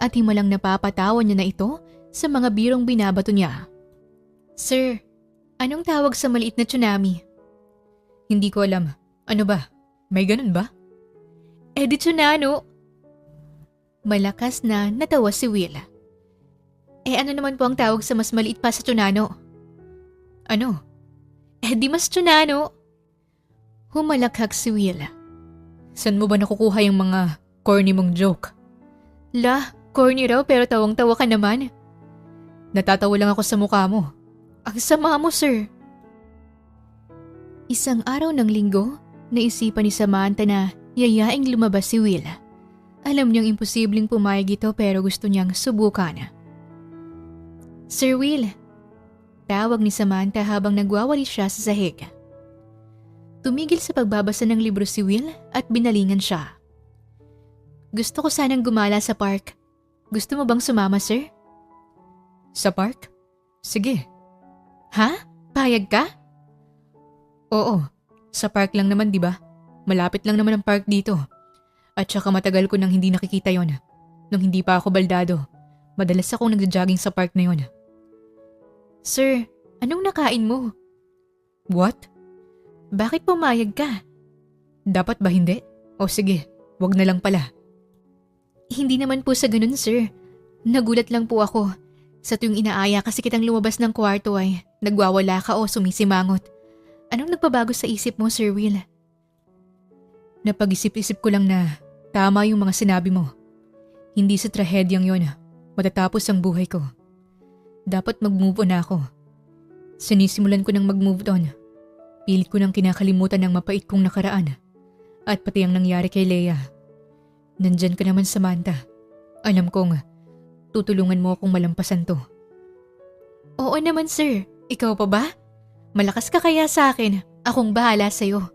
at himalang napapatawan niya na ito sa mga birong binabato niya. Sir, anong tawag sa maliit na tsunami? Hindi ko alam. Ano ba? May ganun ba? Di tsunano. Malakas na natawa si Will. Ano naman po ang tawag sa mas maliit pa sa tsunano? Ano? Di mas tsunano. Humalakhak si Will. Saan mo ba nakukuha yung mga corny mong joke? Corny raw pero tawang-tawa ka naman. Natatawa lang ako sa mukha mo. Ang sama mo, sir. Isang araw ng linggo, naisipan ni Samantha na yayaing lumabas si Will. Alam niyang imposibleng pumayag ito pero gusto niyang subukan. Sir Will, tawag ni Samantha habang nagwawali siya sa sahig. Tumigil sa pagbabasa ng libro si Will at binalingan siya. Gusto ko sanang gumala sa park. Gusto mo bang sumama, sir? Sa park? Sige. Ha? Payag ka? Oo, sa park lang naman, di ba? Malapit lang naman ang park dito. At saka matagal ko nang hindi nakikita yon. Nung hindi pa ako baldado, madalas akong nagja-jogging sa park na yon. Sir, anong nakain mo? What? Bakit pumayag ka? Dapat ba hindi? O sige, wag na lang pala. Hindi naman po sa ganun, sir. Nagulat lang po ako. Sa tuwing inaaya kasi kitang lumabas ng kwarto ay nagwawala ka o sumisimangot. Anong nagpabago sa isip mo, Sir Will? Napag-isip-isip ko lang na tama yung mga sinabi mo. Hindi sa trahedyang yon matatapos ang buhay ko. Dapat mag-move on ako. Sinisimulan ko ng mag-move on. Pilit ko nang kinakalimutan ng mapait kong nakaraan. At pati ang nangyari kay Leia. Nandyan ka naman, Samantha. Alam kong tutulungan mo akong malampasan to. Oo naman, sir. Ikaw pa ba? Malakas ka kaya sa akin. Akong bahala sa'yo.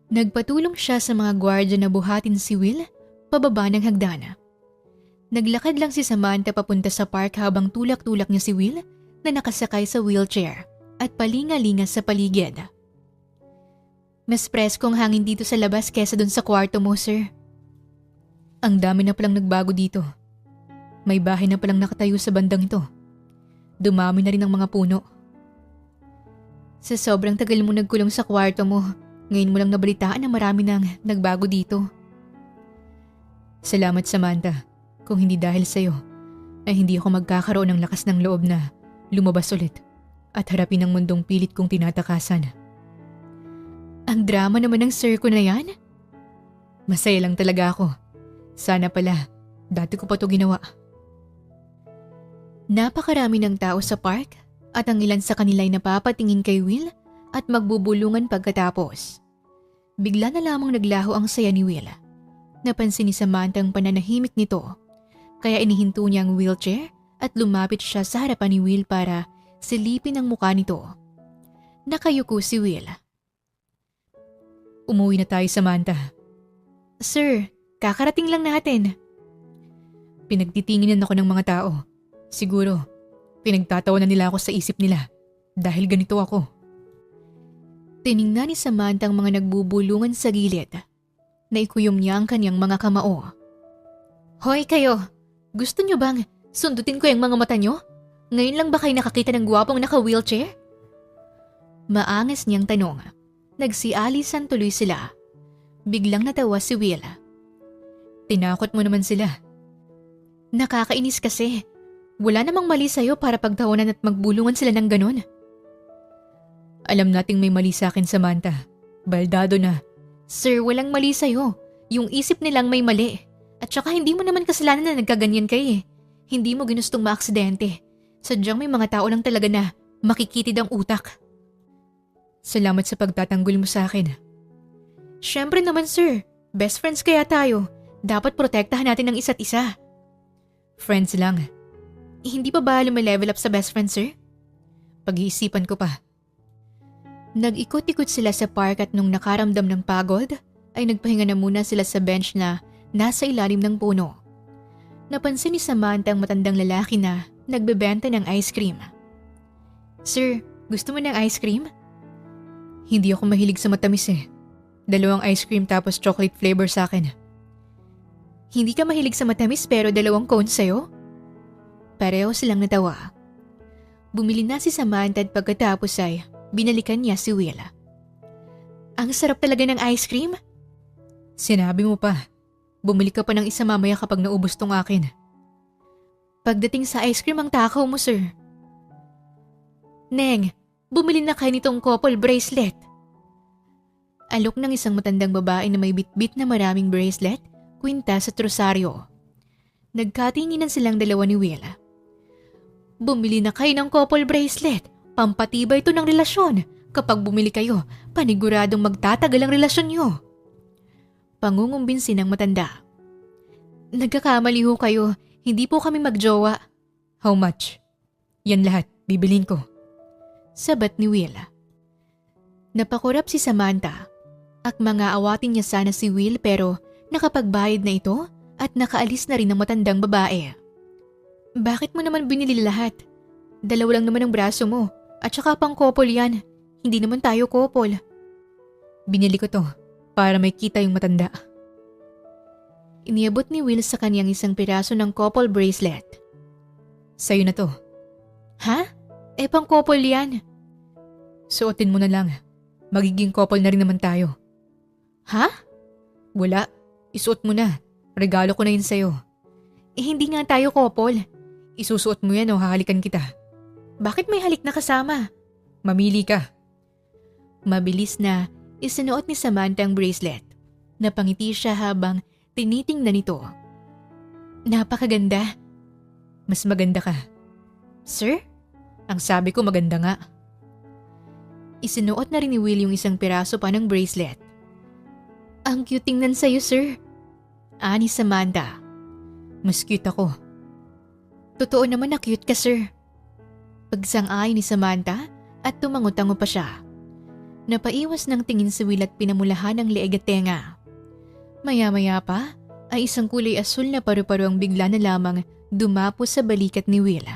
Nagpatulong siya sa mga gwardya na buhatin si Will pababa ng hagdana. Naglakad lang si Samantha papunta sa park habang tulak-tulak niya si Will na nakasakay sa wheelchair at palinga-linga sa paligid. Mas preskong hangin dito sa labas kesa dun sa kwarto mo, sir. Ang dami na palang nagbago dito. May bahay na palang nakatayo sa bandang ito. Dumami na rin ang mga puno. Sa sobrang tagal mo nagkulong sa kwarto mo, ngayon mo lang nabalitaan na marami nang nagbago dito. Salamat, Samantha. Kung hindi dahil sa'yo, ay hindi ako magkakaroon ng lakas ng loob na lumabas ulit at harapin ang mundong pilit kong tinatakasan. Ang drama naman ng sir ko na yan? Masaya lang talaga ako. Sana pala, dati ko pa to ginawa. Napakarami ng tao sa park at ang ilan sa kanila ay napapatingin kay Will at magbubulungan pagkatapos. Bigla na lamang naglaho ang saya ni Will. Napansin ni Samantha ang pananahimik nito, kaya inihinto niya ang wheelchair at lumapit siya sa harapan ni Will para silipin ang mukha nito. Nakayuko si Will. Umuwi na tayo, Samantha. Sir, kakarating lang natin. Pinagtitinginan ako ng mga tao. Siguro, pinagtatawanan nila ako sa isip nila dahil ganito ako. Tiningnan ni Samantha ang mga nagbubulungan sa gilid. Naikuyom niya ang kanyang mga kamao. Hoy kayo, gusto niyo bang sundutin ko yung mga mata niyo? Ngayon lang ba kayo nakakita ng gwapong naka-wheelchair? Maangas niyang tanong. Nagsialisan tuloy sila. Biglang natawa si Will. Tinakot mo naman sila. Nakakainis kasi. Wala namang mali sa'yo para pagtawanan at magbulungan sila ng ganon. Alam nating may mali sa akin, Samantha. Baldado na. Sir, walang mali sa'yo. Yung isip nilang may mali. At saka hindi mo naman kasalanan na nagkaganyan kayo eh. Hindi mo ginustong maaksidente. Sadyang may mga tao lang talaga na makikitid ang utak. Salamat sa pagtatanggol mo sa akin. Siyempre naman, sir. Best friends kaya tayo. Dapat protektahan natin ang isa't isa. Friends lang. Hindi pa ba lumilevel up sa best friend, sir? Pag-iisipan ko pa. Nag-ikot-ikot sila sa park at nung nakaramdam ng pagod, ay nagpahinga na muna sila sa bench na nasa ilalim ng puno. Napansin ni Samantha ang matandang lalaki na nagbebenta ng ice cream. Sir, gusto mo ng ice cream? Hindi ako mahilig sa matamis eh. 2 ice cream tapos chocolate flavor sa akin. Hindi ka mahilig sa matamis pero 2 cones sa'yo? Pareho silang natawa. Bumili na si Samantha at pagkatapos ay binalikan niya si Will. Ang sarap talaga ng ice cream? Sinabi mo pa. Bumili ka pa ng isa mamaya kapag naubos tong akin. Pagdating sa ice cream ang takaw mo, sir. Neng, bumili na kayo nitong couple bracelet. Alok ng isang matandang babae na may bitbit na maraming bracelet, kwintas at rosaryo. Nagkatinginan silang dalawa ni Will. Bumili na kayo ng couple bracelet. Pampatibay ito ng relasyon. Kapag bumili kayo, paniguradong magtatagal ang relasyon niyo. Pangungumbinsin ng matanda. Nagkakamali ho kayo. Hindi po kami magjowa. How much? Yan lahat, bibilin ko. Sabat ni Will. Napakurap si Samantha. At mga awatin niya sana si Will pero nakapagbayad na ito at nakaalis na rin ang matandang babae. Bakit mo naman binili lahat? Dalawa lang naman ang braso mo at saka pang couple yan. Hindi naman tayo couple. Binili ko to para may kita yung matanda. Iniabot ni Will sa kanyang isang piraso ng couple bracelet. Sa'yo na to. Ha? Pang couple yan. Suotin mo na lang. Magiging couple na rin naman tayo. Ha? Wala. Isuot mo na. Regalo ko na yun sa'yo. Hindi nga tayo couple. Isusuot mo yan o hahalikan kita. Bakit may halik na kasama? Mamili ka. Mabilis na isinuot ni Samantha ang bracelet. Napangiti siya habang tinitingnan nito. Napakaganda. Mas maganda ka. Sir? Ang sabi ko maganda nga. Isinuot na rin ni Will yung isang piraso pa ng bracelet. Ang cute tingnan sa'yo, sir. Ani Samantha. Mas cute ako. Totoo naman na cute ka, sir. Pagsang-ay ni Samantha at tumango-tango pa siya. Napaiwas ng tingin si Will at pinamulahan ng leeg at tenga. Maya-maya pa ay isang kulay asul na paru-paro ang bigla na lamang dumapo sa balikat ni Will.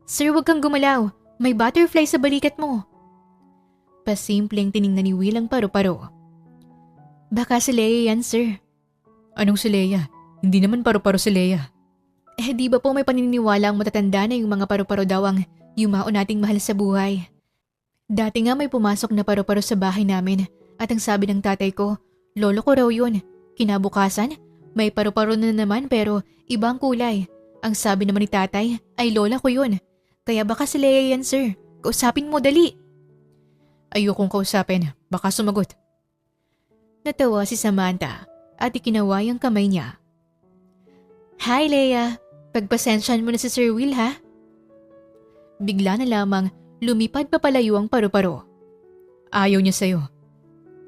Sir, wag kang gumalaw. May butterfly sa balikat mo. Pasimpleng tiningnan ni Will ang paru-paro. Baka si Leia yan, sir. Anong si Leia? Hindi naman paru-paro si Leia. Di ba po may paniniwala ang matatanda na yung mga paru-paro daw ang yumao nating mahal sa buhay? Dati nga may pumasok na paru-paro sa bahay namin at ang sabi ng tatay ko, lolo ko raw yun. Kinabukasan, may paru-paro na naman pero ibang kulay. Ang sabi naman ni tatay ay lola ko yun. Kaya baka si Leia yan, sir. Kausapin mo, dali. Ayokong kausapin. Baka sumagot. Natawa si Samantha at ikinaway ang kamay niya. Hi, Leia. Pagpasensyahan mo na si Sir Will, ha? Bigla na lamang lumipad papalayo ang paru-paro. Ayaw niya sa'yo.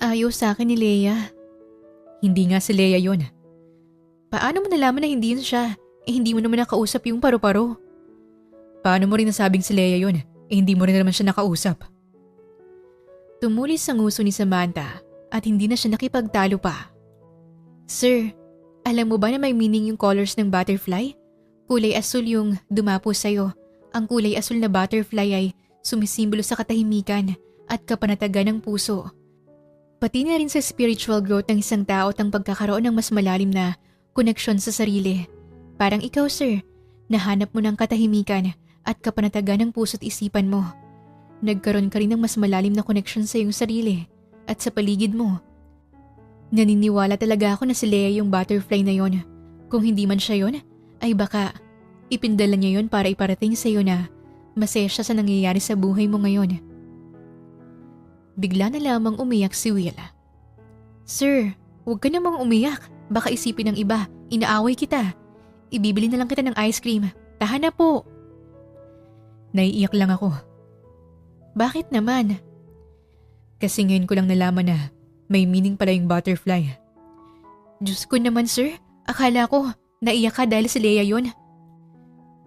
Ayaw sa akin ni Leia. Hindi nga si Leia yun. Paano mo nalaman na hindi yun siya? Hindi mo naman nakausap yung paru-paro. Paano mo rin nasabing si Leia yun? Hindi mo rin naman siya nakausap. Tumulis ang uso ni Samantha at hindi na siya nakipagtalo pa. Sir, alam mo ba na may meaning yung colors ng butterfly? Kulay asul yung dumapo sa'yo. Ang kulay asul na butterfly ay sumisimbolo sa katahimikan at kapanatagan ng puso. Pati na rin sa spiritual growth ng isang tao at ang pagkakaroon ng mas malalim na koneksyon sa sarili. Parang ikaw, sir, nahanap mo ng katahimikan at kapanatagan ng puso't isipan mo. Nagkaroon ka rin ng mas malalim na koneksyon sa iyong sarili at sa paligid mo. Naniniwala talaga ako na si Leia yung butterfly na yon. Kung hindi man siya yon, ay baka ipindala niya yon para iparating sa iyo na masaya siya sa nangyayari sa buhay mo ngayon. Bigla na lamang umiyak si Will. Sir, huwag ka namang umiyak. Baka isipin ng iba, inaaway kita. Ibibili na lang kita ng ice cream. Tahan na po. Naiiyak lang ako. Bakit naman? Kasi ngayon ko lang nalaman na may meaning pala yung butterfly. Diyos ko naman, sir. Akala ko naiyak ka dahil si Leia yun.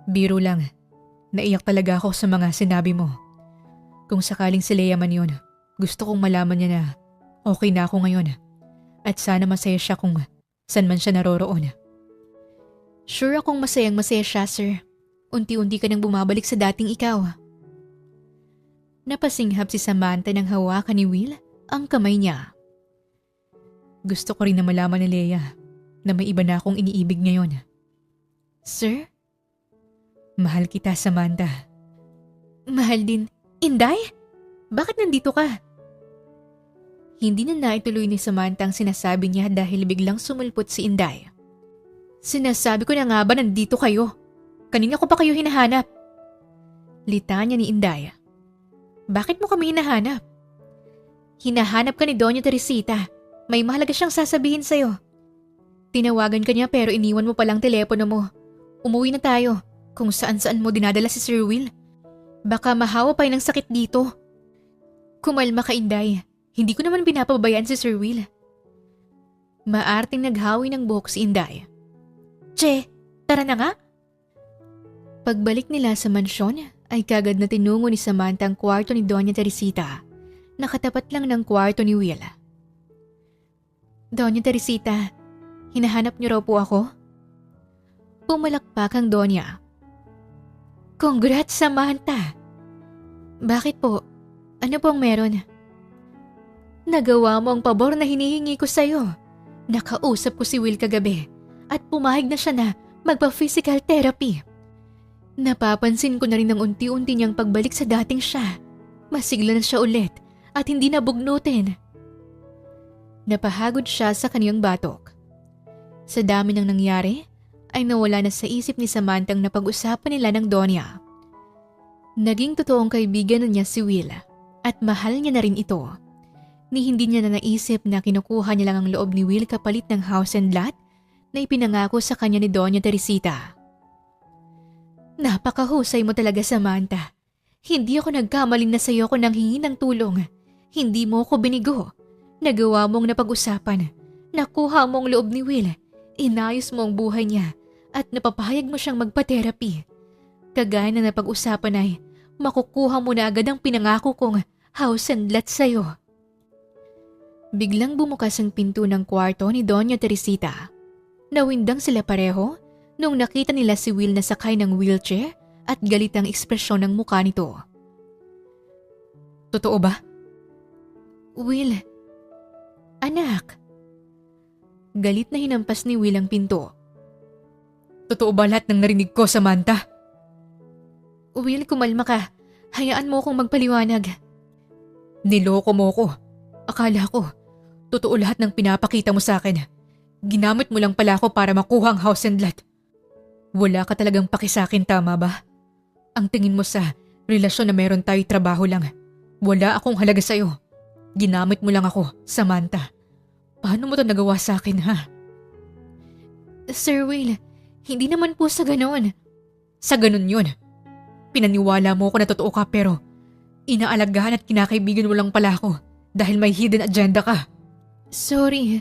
Biro lang. Naiyak talaga ako sa mga sinabi mo. Kung sakaling si Leia man yun, gusto kong malaman niya na okay na ako ngayon. At sana masaya siya kung saan man siya naroroon. Sure akong masayang masaya siya, sir. Unti-unti ka nang bumabalik sa dating ikaw. Napasinghap si Samantha nang hawakan ni Will ang kamay niya. Gusto ko rin na malaman ni Leia na may iba na akong iniibig ngayon. Sir? Mahal kita, Samantha. Mahal din. Inday? Bakit nandito ka? Hindi na naituloy ni Samantha ang sinasabi niya dahil biglang sumulpot si Inday. Sinasabi ko na nga ba nandito kayo? Kanina ko pa kayo hinahanap. Litanya ni Inday. Bakit mo kami hinahanap? Hinahanap ka ni Doña Teresita. May mahalaga siyang sasabihin sa'yo. Tinawagan ka niya pero iniwan mo palang telepono mo. Umuwi na tayo. Kung saan-saan mo dinadala si Sir Will. Baka mahawa pa ng sakit dito. Kumalma ka, Inday. Hindi ko naman binapabayaan si Sir Will. Maarting naghawi ng buhok si Inday. Che, tara na nga. Pagbalik nila sa mansyon ay kagad na tinungo ni Samantha ang kwarto ni Doña Teresita. Nakatapat lang ng kwarto ni Will. Doña Teresita, Hinahanap niyo raw po ako? Pumalakpak ang Donya. Congrats, Samantha! Bakit po? Ano pong meron? Nagawa mo ang pabor na hinihingi ko sa'yo. Nakausap ko si Will kagabi at pumayag na siya na magpa-physical therapy. Napapansin ko na rin ang unti-unti niyang pagbalik sa dating siya. Masigla na siya ulit at hindi nabugnutin. Napahagod siya sa kaniyang batok. Sa dami ng nangyari, ay nawala na sa isip ni Samantha ang napag-usapan nila ng Donya. Naging totoong kaibigan na niya si Will at mahal niya na rin ito. Ni hindi niya na naisip na kinukuha niya lang ang loob ni Will kapalit ng house and lot na ipinangako sa kanya ni Doña Teresita. Napakahusay mo talaga, Samantha. Hindi ako nagkamaling na sa'yo ko nang hingi ng tulong. Hindi mo ako binigo. Nagawa mong napag-usapan. Nakuha mo ang loob ni Will. Inayos mo ang buhay niya at napapahayag mo siyang magpa-therapy. Kagaya na napag-usapan ay makukuha mo na agad ang pinangako kong house and lot sa'yo. Biglang bumukas ang pinto ng kwarto ni Doña Teresita. Nawindang sila pareho nung nakita nila si Will na sakay ng wheelchair at galit ang ekspresyon ng mukha nito. Totoo ba? Will, anak. Galit na hinampas ni Will ang pinto. Totoo ba lahat ng narinig ko, Samantha? Will, kumalma ka. Hayaan mo akong magpaliwanag. Niloko mo ko. Akala ko, totoo lahat ng pinapakita mo sa akin. Ginamit mo lang pala ako para makuha ang house and lot. Wala ka talagang paki sa akin, tama ba? Ang tingin mo sa relasyon na meron tayo trabaho lang. Wala akong halaga sa'yo. Ginamit mo lang ako, Samantha. Paano mo to nagawa sa akin, ha? Sir Will, hindi naman po sa ganon. Sa ganun yun. Pinaniwala mo ako na totoo ka pero inaalagahan at kinakaibigan mo lang pala ako dahil may hidden agenda ka. Sorry.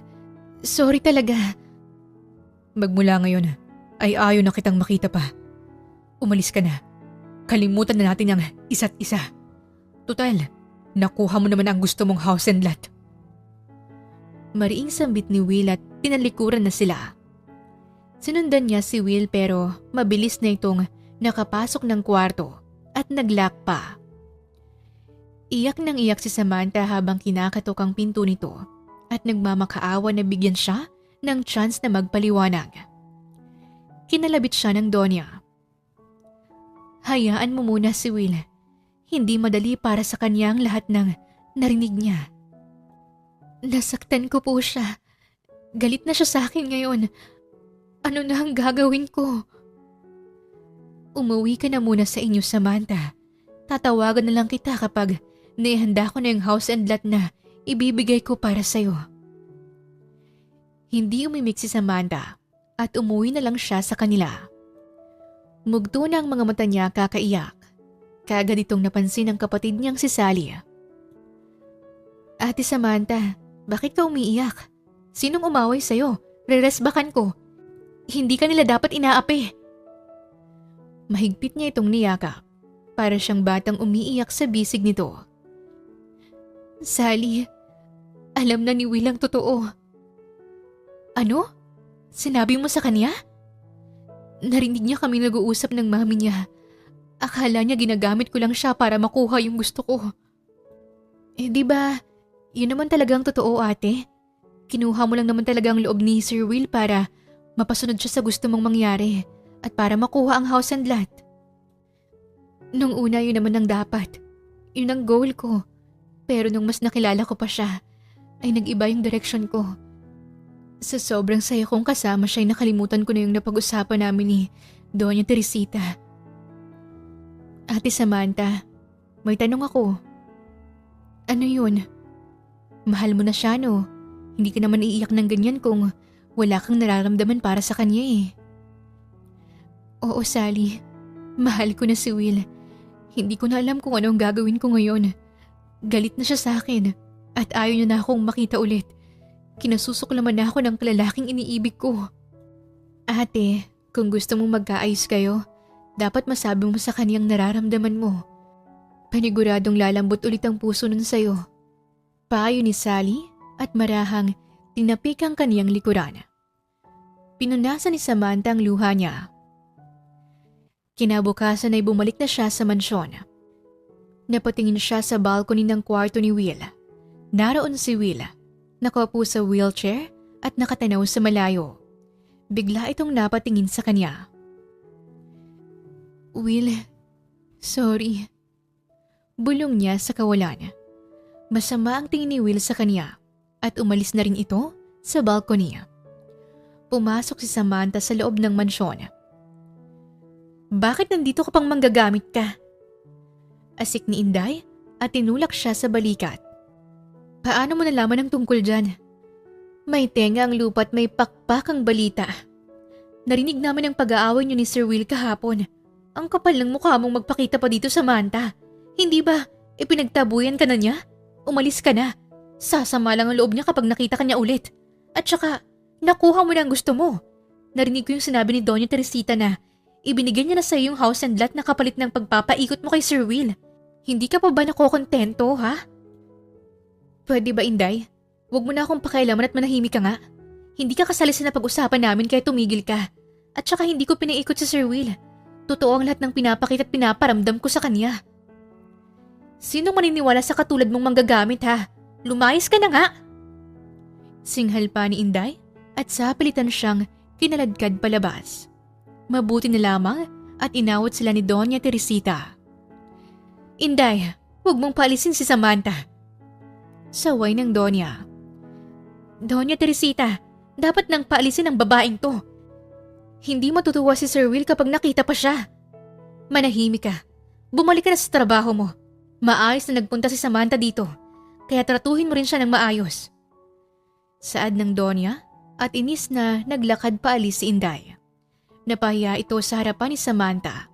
Sorry talaga. Magmula ngayon ay ayaw na kitang makita pa. Umalis ka na. Kalimutan na natin ang isa't isa. Tutal, nakuha mo naman ang gusto mong house and lot. Mariing sambit ni Will at tinalikuran na sila. Sinundan niya si Will pero mabilis na itong nakapasok ng kwarto at naglock pa. Iyak nang iyak si Samantha habang kinakatok ang pinto nito at nagmamakaawa na bigyan siya ng chance na magpaliwanag. Kinalabit siya ng Donya. Hayaan mo muna si Will. Hindi madali para sa kanya ang lahat ng narinig niya. Nasaktan ko po siya. Galit na siya sa akin ngayon. Ano na ang gagawin ko? Umuwi ka na muna sa inyo, Samantha. Tatawagan na lang kita kapag naihanda ko na yung house and lot na ibibigay ko para sa'yo. Hindi umimik si Samantha at umuwi na lang siya sa kanila. Mugto na ang mga mata niya kakaiyak. Kaagad itong napansin ng kapatid niyang si Sally. Ate Samantha, bakit ka umiiyak? Sinong umaway sa'yo? Reresbakan ko. Hindi ka nila dapat inaapi. Mahigpit niya itong niyakap. Para siyang batang umiiyak sa bisig nito. Sally, alam na ni Will ang totoo. Ano? Sinabi mo sa kanya? Narinig niya kami nag-uusap ng mami niya. Akala niya ginagamit ko lang siya para makuha yung gusto ko. Di ba, yun naman talagang totoo, ate? Kinuha mo lang naman talaga ang loob ni Sir Will para mapasunod siya sa gusto mong mangyari at para makuha ang house and lot. Nung una yun naman ang dapat. Yun ang goal ko. Pero nung mas nakilala ko pa siya, ay nag-iba yung direction ko. Sa sobrang saya kong kasama siya ay nakalimutan ko na yung napag-usapan namin ni Doña Teresita. Ate Samantha, may tanong ako. Ano yun? Mahal mo na siya, no? Hindi ka naman iiyak ng ganyan kung wala kang nararamdaman para sa kanya eh. Oo, Sally. Mahal ko na si Will. Hindi ko na alam kung ano ang gagawin ko ngayon. Galit na siya sa akin at ayaw niya na akong makita ulit. Kinasusuklaman na ako ng kalalaking iniibig ko. Ate, kung gusto mong magkaayos kayo, dapat masabi mo sa kaniyang nararamdaman mo. Paniguradong lalambot ulit ang puso nun sa'yo. Payo ni Sally at marahang tinapik ang kaniyang likuran. Pinunasan ni Samantha ang luha niya. Kinabukasan ay bumalik na siya sa mansyon. Napatingin siya sa balcony ng kwarto ni Will. Naroon si Will, nakaupo sa wheelchair at nakatanaw sa malayo. Bigla itong napatingin sa kanya. Will, sorry. Bulong niya sa kawalan. Masama ang tingin ni Will sa kanya at umalis na rin ito sa balcony. Pumasok si Samantha sa loob ng mansyon. Bakit nandito ka pang manggagamit ka? Asik ni Inday at tinulak siya sa balikat. Paano mo nalaman ang tungkol dyan? May tenga ang lupa at may pakpak ang balita. Narinig namin ang pag-aaway niyo ni Sir Will kahapon. Ang kapal ng mukha mong magpakita pa dito, Samantha. Hindi ba ipinagtabuyan ka na niya? Umalis ka na. Sasama lang ang loob niya kapag nakita ka niya ulit. At saka, nakuha mo na ang gusto mo. Narinig ko yung sinabi ni Doña Teresita na ibinigyan niya na sa yung house and lot na kapalit ng pagpapaikot mo kay Sir Will. Hindi ka pa ba nakokontento, ha? Pwede ba, Inday? Huwag mo na akong pakialaman at manahimik ka nga. Hindi ka kasali sa napag-usapan namin kaya tumigil ka. At saka hindi ko pinaikot si Sir Will. Totoo ang lahat ng pinapakita at pinaparamdam ko sa kanya. Sino maniniwala sa katulad mong manggagamit, ha? Lumayas ka na nga! Singhal pa ni Inday at sa pilitan siyang kinaladkad palabas. Mabuti na lamang at inawat sila ni Doña Teresita. Inday, huwag mong paalisin si Samantha. Saway ng Doña. Doña Teresita, dapat nang paalisin ang babaeng to. Hindi matutuwa si Sir Will kapag nakita pa siya. Manahimik ka. Bumalik ka na sa trabaho mo. Maayos na nagpunta si Samantha dito, kaya tratuhin mo rin siya ng maayos. Saad ng Doña at inis na naglakad paalis si Inday. Napahiya ito sa harapan ni Samantha.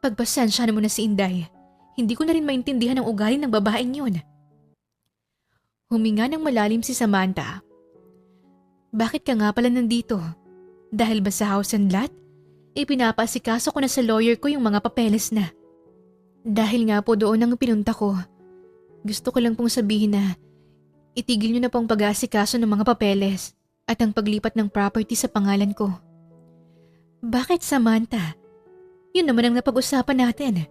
Pagpasensya na mo na si Inday. Hindi ko na rin maintindihan ang ugali ng babaeng yun. Huminga ng malalim si Samantha. Bakit ka nga pala nandito? Dahil ba sa house and lot? Ipinapaasikaso ko na sa lawyer ko yung mga papeles na. Dahil nga po doon ang pinunta ko. Gusto ko lang pong sabihin na itigil niyo na pong pag-aasikaso ng mga papeles at ang paglipat ng property sa pangalan ko. Bakit, Samantha? Yun naman ang napag-usapan natin.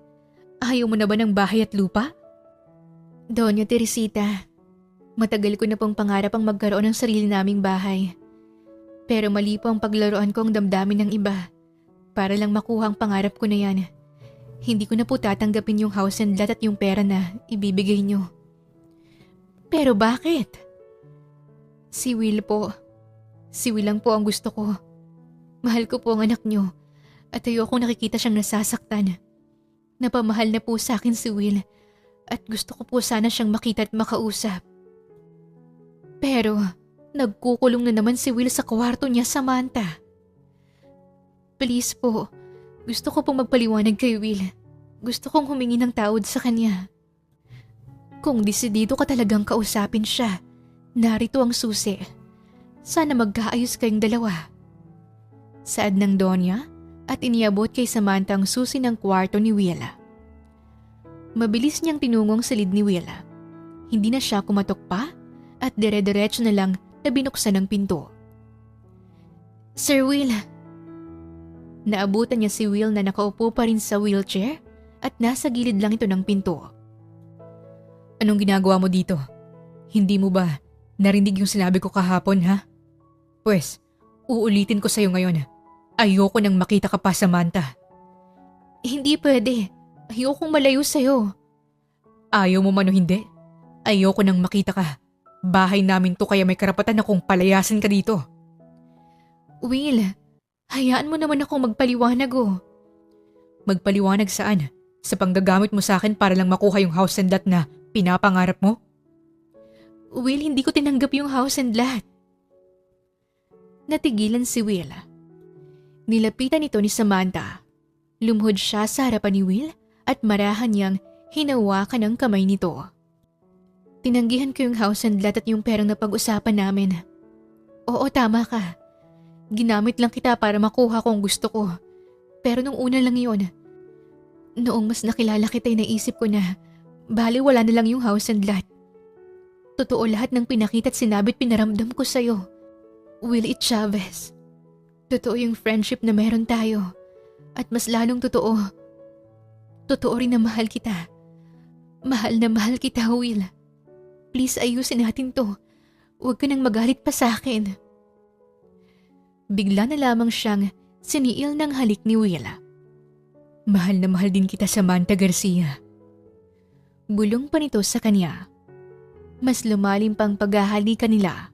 Ayaw mo na ba ng bahay at lupa? Doña Teresita, matagal ko na pong pangarap ang magkaroon ng sarili naming bahay. Pero mali po ang paglaruan ko ang damdamin ng iba para lang makuha ang pangarap ko na yan. Hindi ko na po tatanggapin yung house and lot at yung pera na ibibigay niyo. Pero bakit? Si Will po. Si Will lang po ang gusto ko. Mahal ko po ang anak niyo at ayokong nakikita siyang nasasaktan. Napamahal na po sa akin si Will at gusto ko po sana siyang makita at makausap. Pero nagkukulong na naman si Will sa kwarto niya, Samantha. Please po, gusto ko pong magpaliwanag kay Will. Gusto kong humingi ng tawad sa kanya. Kung desidido ka talagang kausapin siya, narito ang susi. Sana magkaayos kayong dalawa. Saad ng Donya at iniabot kay Samantha ang susi ng kwarto ni Will. Mabilis niyang tinungong silid ni Will. Hindi na siya kumatok pa at dire-diretso na lang na binuksan ang pinto. Sir Will. Naabutan niya si Will na nakaupo pa rin sa wheelchair at nasa gilid lang ito ng pinto. Anong ginagawa mo dito? Hindi mo ba narinig yung sinabi ko kahapon, ha? Pwes, uulitin ko sa'yo ngayon. Ayoko nang makita ka pa, Samantha. Hindi pwede. Ayokong malayo sa'yo. Ayaw mo man o hindi? Ayoko nang makita ka. Bahay namin to kaya may karapatan akong palayasin ka dito. Will, hayaan mo naman akong magpaliwanag oh. Magpaliwanag saan? Sa panggagamit mo sa akin para lang makuha yung house and lot na pinapangarap mo? Will, hindi ko tinanggap yung house and lot. Natigilan si Will. Nilapitan ito ni Samantha. Lumuhod siya sa harapan ni Will at marahan niyang hinawakan ang kamay nito. Tinanggihan ko yung house and lot at yung perang napag-usapan namin. Oo, tama ka. Ginamit lang kita para makuha ko ang gusto ko. Pero nung una lang yun, noong mas nakilala kita ay naisip ko na bali wala na lang yung house and lot. Totoo lahat ng pinakita at sinabi at pinaramdam ko sa'yo. Willie Chavez, totoo yung friendship na meron tayo. At mas lalong totoo. Totoo rin na mahal kita. Mahal na mahal kita, Will. Please ayusin natin to. Huwag ka nang magalit pa sa akin. Bigla na lamang siyang siniil ng halik ni Will. Mahal na mahal din kita, Samantha Garcia. Bulong pa nito sa kanya. Mas lumalim pang paghahalikan nila.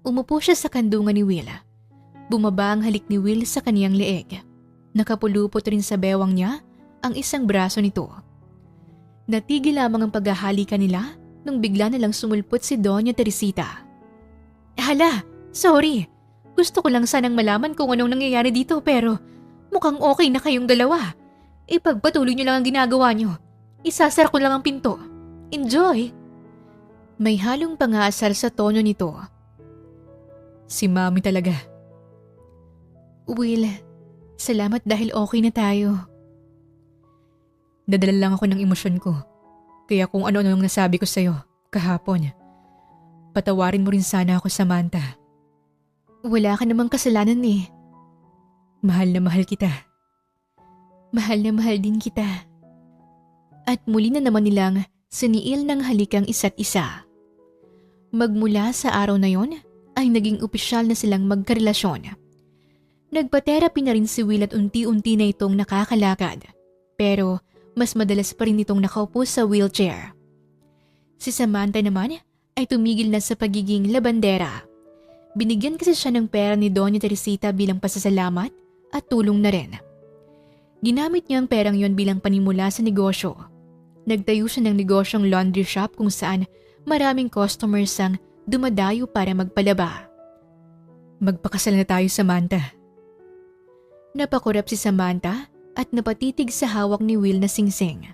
Umupo siya sa kandungan ni Will. Bumaba ang halik ni Will sa kaniyang leeg. Nakapulupot rin sa bewang niya ang isang braso nito. Natigil lamang ang paghahalikan nila nung bigla na lang sumulpot si Doña Teresita. Hala, sorry. Gusto ko lang sanang malaman kung anong nangyayari dito pero mukhang okay na kayong dalawa. Ipagpatuloy niyo lang ang ginagawa niyo. Isasara ko lang ang pinto. Enjoy! May halong pangaasar sa tono nito. Si Mami talaga. Will, salamat dahil okay na tayo. Nadala lang ako ng emosyon ko. Kaya kung ano-ano ang nasabi ko sa'yo kahapon, patawarin mo rin sana ako, Samantha. Wala ka namang kasalanan eh. Mahal na mahal kita. Mahal na mahal din kita. At muli na naman nilang siniil ng halikang isa't isa. Magmula sa araw na yon ay naging opisyal na silang magkarelasyon. Nagpa-therapy na rin si Will at unti-unti na itong nakakalakad. Pero mas madalas pa rin itong nakaupo sa wheelchair. Si Samantha naman ay tumigil na sa pagiging labandera. Binigyan kasi siya ng pera ni Doña Teresita bilang pasasalamat at tulong na rin. Ginamit niya ang perang yon bilang panimula sa negosyo. Nagtayo siya ng negosyong laundry shop kung saan maraming customers ang dumadayo para magpalaba. Magpakasal na tayo, Samantha. Napakurap si Samantha at napatitig sa hawak ni Will na singsing.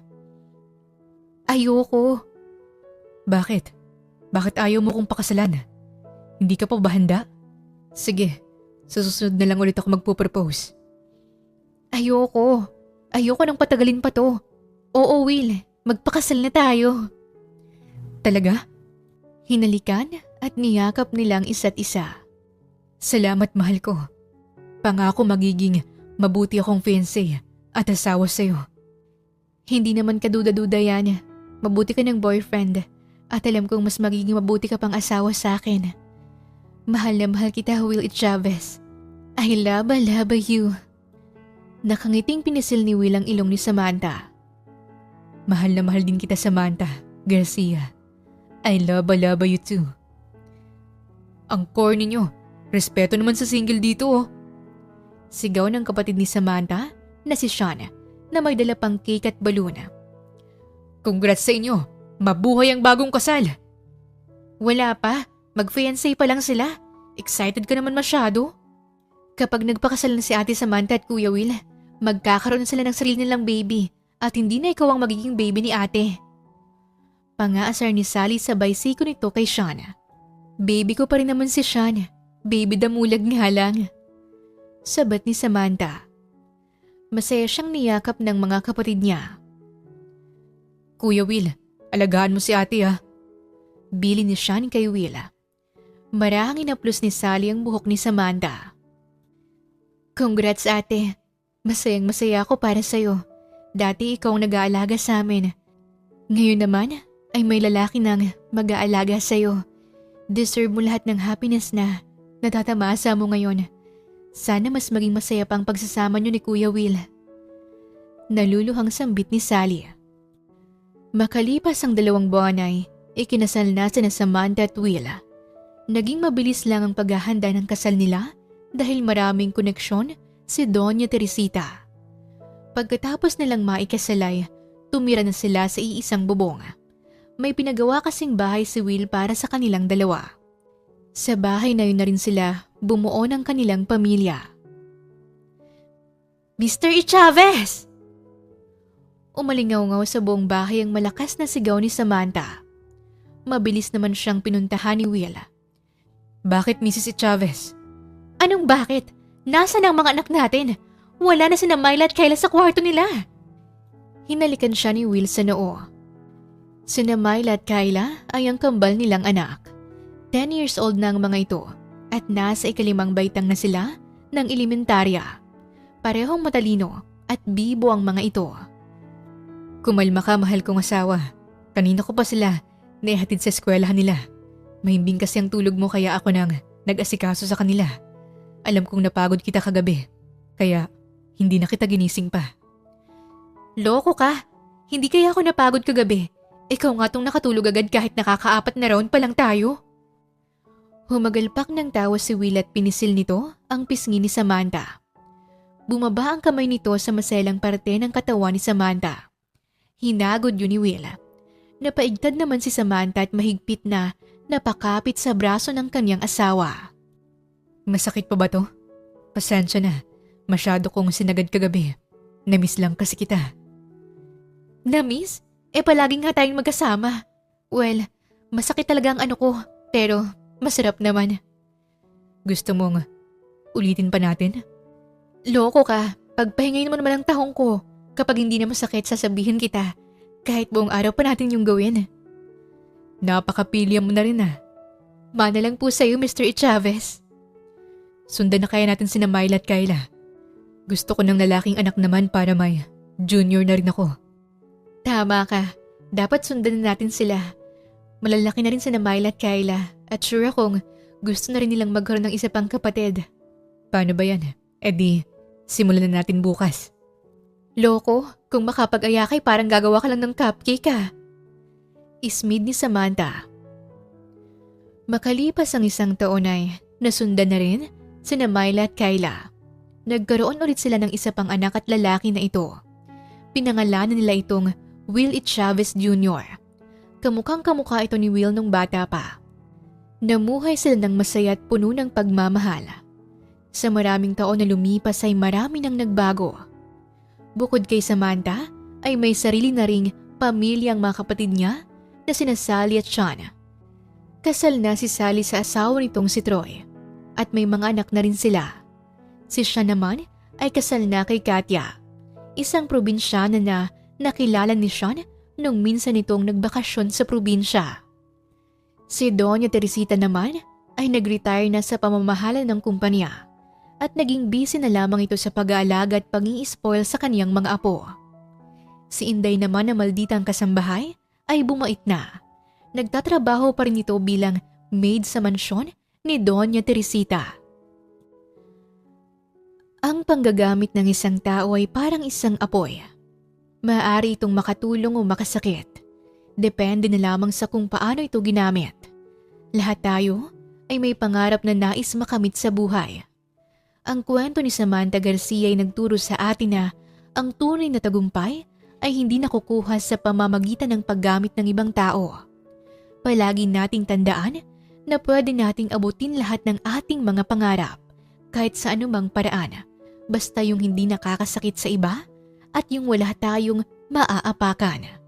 Ayoko. Bakit? Bakit ayaw mo kong pakasalan? Hindi ka pa ba handa? Sige, sa susunod na lang ulit ako magpo-propose. Ayoko. Ayoko nang patagalin pa to. Oo, Will. Magpakasal na tayo. Talaga? Hinalikan at niyakap nilang isa't isa. Salamat, mahal ko. Pangako magiging mabuti akong fiancé at asawa sa'yo. Hindi naman kaduda-duda yan. Mabuti ka ng boyfriend at alam kong mas magiging mabuti ka pang asawa sa akin. Mahal na mahal kita, Will Chavez. I love you. Nakangiting pinisil ni Will ang ilong ni Samantha. Mahal na mahal din kita, Samantha Garcia. I love you too. Ang corny nyo. Respeto naman sa single dito oh. Sigaw ng kapatid ni Samantha na si Sean na may dala pang cake at balloon. Congrats sa inyo! Mabuhay ang bagong kasal! Wala pa. Mag-fiancé pa lang sila. Excited ka naman masyado. Kapag nagpakasal na si Ate Samantha at Kuya Will, magkakaroon sila ng sarili nilang baby at hindi na ikaw ang magiging baby ni Ate. Pangaasar ni Sally sabay siko nito kay Sean. Baby ko pa rin naman si Sean. Baby damulag nga lang. Sabat ni Samantha. Masaya siyang niyakap ng mga kapatid niya. Kuya Will, alagaan mo si Ate ah. Bili ni Sean kay Will. Marahang inaplos ni Sally ang buhok ni Samantha. Congrats, Ate. Masayang masaya ako para sa'yo. Dati ikaw ang nag-aalaga sa amin. Ngayon naman ay may lalaki nang mag-aalaga sa'yo. Deserve mo lahat ng happiness na natatamasa mo ngayon. Sana mas maging masaya pang pagsasama niyo ni Kuya Will. Naluluhang sambit ni Sally. Makalipas ang 2 buwan ay ikinasal na sina Samantha at Will. Naging mabilis lang ang paghahanda ng kasal nila dahil maraming koneksyon si Doña Teresita. Pagkatapos nilang maikasalay, tumira na sila sa iisang bubong. May pinagawa kasing bahay si Will para sa kanilang dalawa. Sa bahay na yun na rin sila bumuo ng kanilang pamilya. Mr. Chavez! Umalingaw-ngaw sa buong bahay ang malakas na sigaw ni Samantha. Mabilis naman siyang pinuntahan ni Will. Bakit, Mrs. Chavez? Anong bakit? Nasaan ang mga anak natin? Wala na sina Myla at Kayla sa kwarto nila. Hinalikan siya ni Will sa noo. Sina Myla at Kayla ay ang kambal nilang anak. 10 years old na ang mga ito at nasa ikalimang baitang na sila ng elementarya. Parehong matalino at bibo ang mga ito. Kumalma ka, mahal kong asawa. Kanina ko pa sila naihatid sa eskwelahan nila. Mahimbing kasi ang tulog mo kaya ako nang nag-asikaso sa kanila. Alam kong napagod kita kagabi, kaya hindi na kita ginising pa. Loko ka! Hindi kaya ako napagod kagabi. Ikaw nga tong nakatulog agad kahit nakaka-4 na round pa lang tayo. Humagalpak ng tawa si Will at pinisil nito ang pisngi ni Samantha. Bumaba ang kamay nito sa maselang parte ng katawan ni Samantha. Hinagod yun ni Will. Napaigtad naman si Samantha at mahigpit na napakapit sa braso ng kanyang asawa. Masakit pa ba to? Pasensya na. Masyado kong sinagad kagabi. Namiss lang kasi kita. Namiss? Palagi nga tayong magkasama. Well, masakit talaga ang ano ko, pero masarap naman. Gusto mong ulitin pa natin? Loko ka, pagpahingayin mo naman ang tahong ko. Kapag hindi na masakit, sasabihin kita. Kahit buong araw pa natin yung gawin. Napakapilya mo na rin ah. Mana lang po sa'yo, Mr. Chavez. Sundan na kaya natin sina Myla at Kyla. Gusto ko ng lalaking anak naman para may junior na rin ako. Tama ka. Dapat sundan na natin sila. Malalaki na rin sina Myla at Kyla at sure akong gusto na rin nilang magkaroon ng isa pang kapatid. Paano ba yan? Di, simulan na natin bukas. Loko, kung makapag-ayakay parang gagawa ka lang ng cupcake ka. Ismid ni Samantha. Makalipas ang 1 taon ay nasundan na rin sina Myla at Kyla. Nagkaroon ulit sila ng isa pang anak at lalaki na ito. Pinangalanan nila itong Will E. Chavez Jr. Kamukhang kamukha ito ni Will nung bata pa. Namuhay sila ng masaya at puno ng pagmamahal. Sa maraming taon na lumipas ay marami nang nagbago. Bukod kay Samantha ay may sarili na ring pamilya ang mga kapatid niya na sina Sally at Sean. Kasal na si Sally sa asawa nitong si Troy at may mga anak na rin sila. Si Sean naman ay kasal na kay Katya, isang probinsyana na nakilala ni Sean nung minsan itong nagbakasyon sa probinsya. Si Doña Teresita naman ay nag-retire na sa pamamahala ng kumpanya at naging busy na lamang ito sa pag-aalaga at pag-i-spoil sa kaniyang mga apo. Si Inday naman na malditang kasambahay ay bumait na. Nagtatrabaho pa rin ito bilang maid sa mansyon ni Doña Teresita. Ang panggagamit ng isang tao ay parang isang apoy. Maaari itong makatulong o makasakit. Depende na lamang sa kung paano ito ginamit. Lahat tayo ay may pangarap na nais makamit sa buhay. Ang kwento ni Samantha Garcia ay nagturo sa atin na ang tunay na tagumpay ay hindi nakukuha sa pamamagitan ng paggamit ng ibang tao. Palagi nating tandaan na pwede nating abutin lahat ng ating mga pangarap kahit sa anumang paraan, basta yung hindi nakakasakit sa iba at yung wala tayong maaapakan.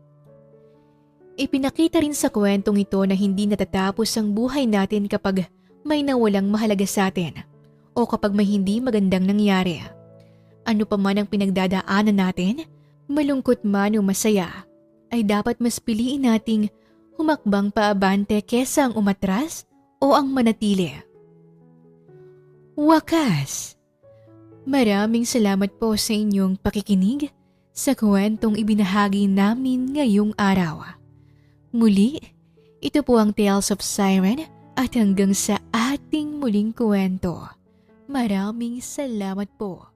Ipinakita rin sa kwentong ito na hindi natatapos ang buhay natin kapag may nawalang mahalaga sa atin o kapag may hindi magandang nangyari. Ano pa man ang pinagdadaanan natin, malungkot man o masaya, ay dapat mas piliin nating humakbang paabante kesa ang umatras o ang manatili. Wakas! Maraming salamat po sa inyong pakikinig sa kwentong ibinahagi namin ngayong araw. Muli, ito po ang Tales of Siren at hanggang sa ating muling kwento. Maraming salamat po.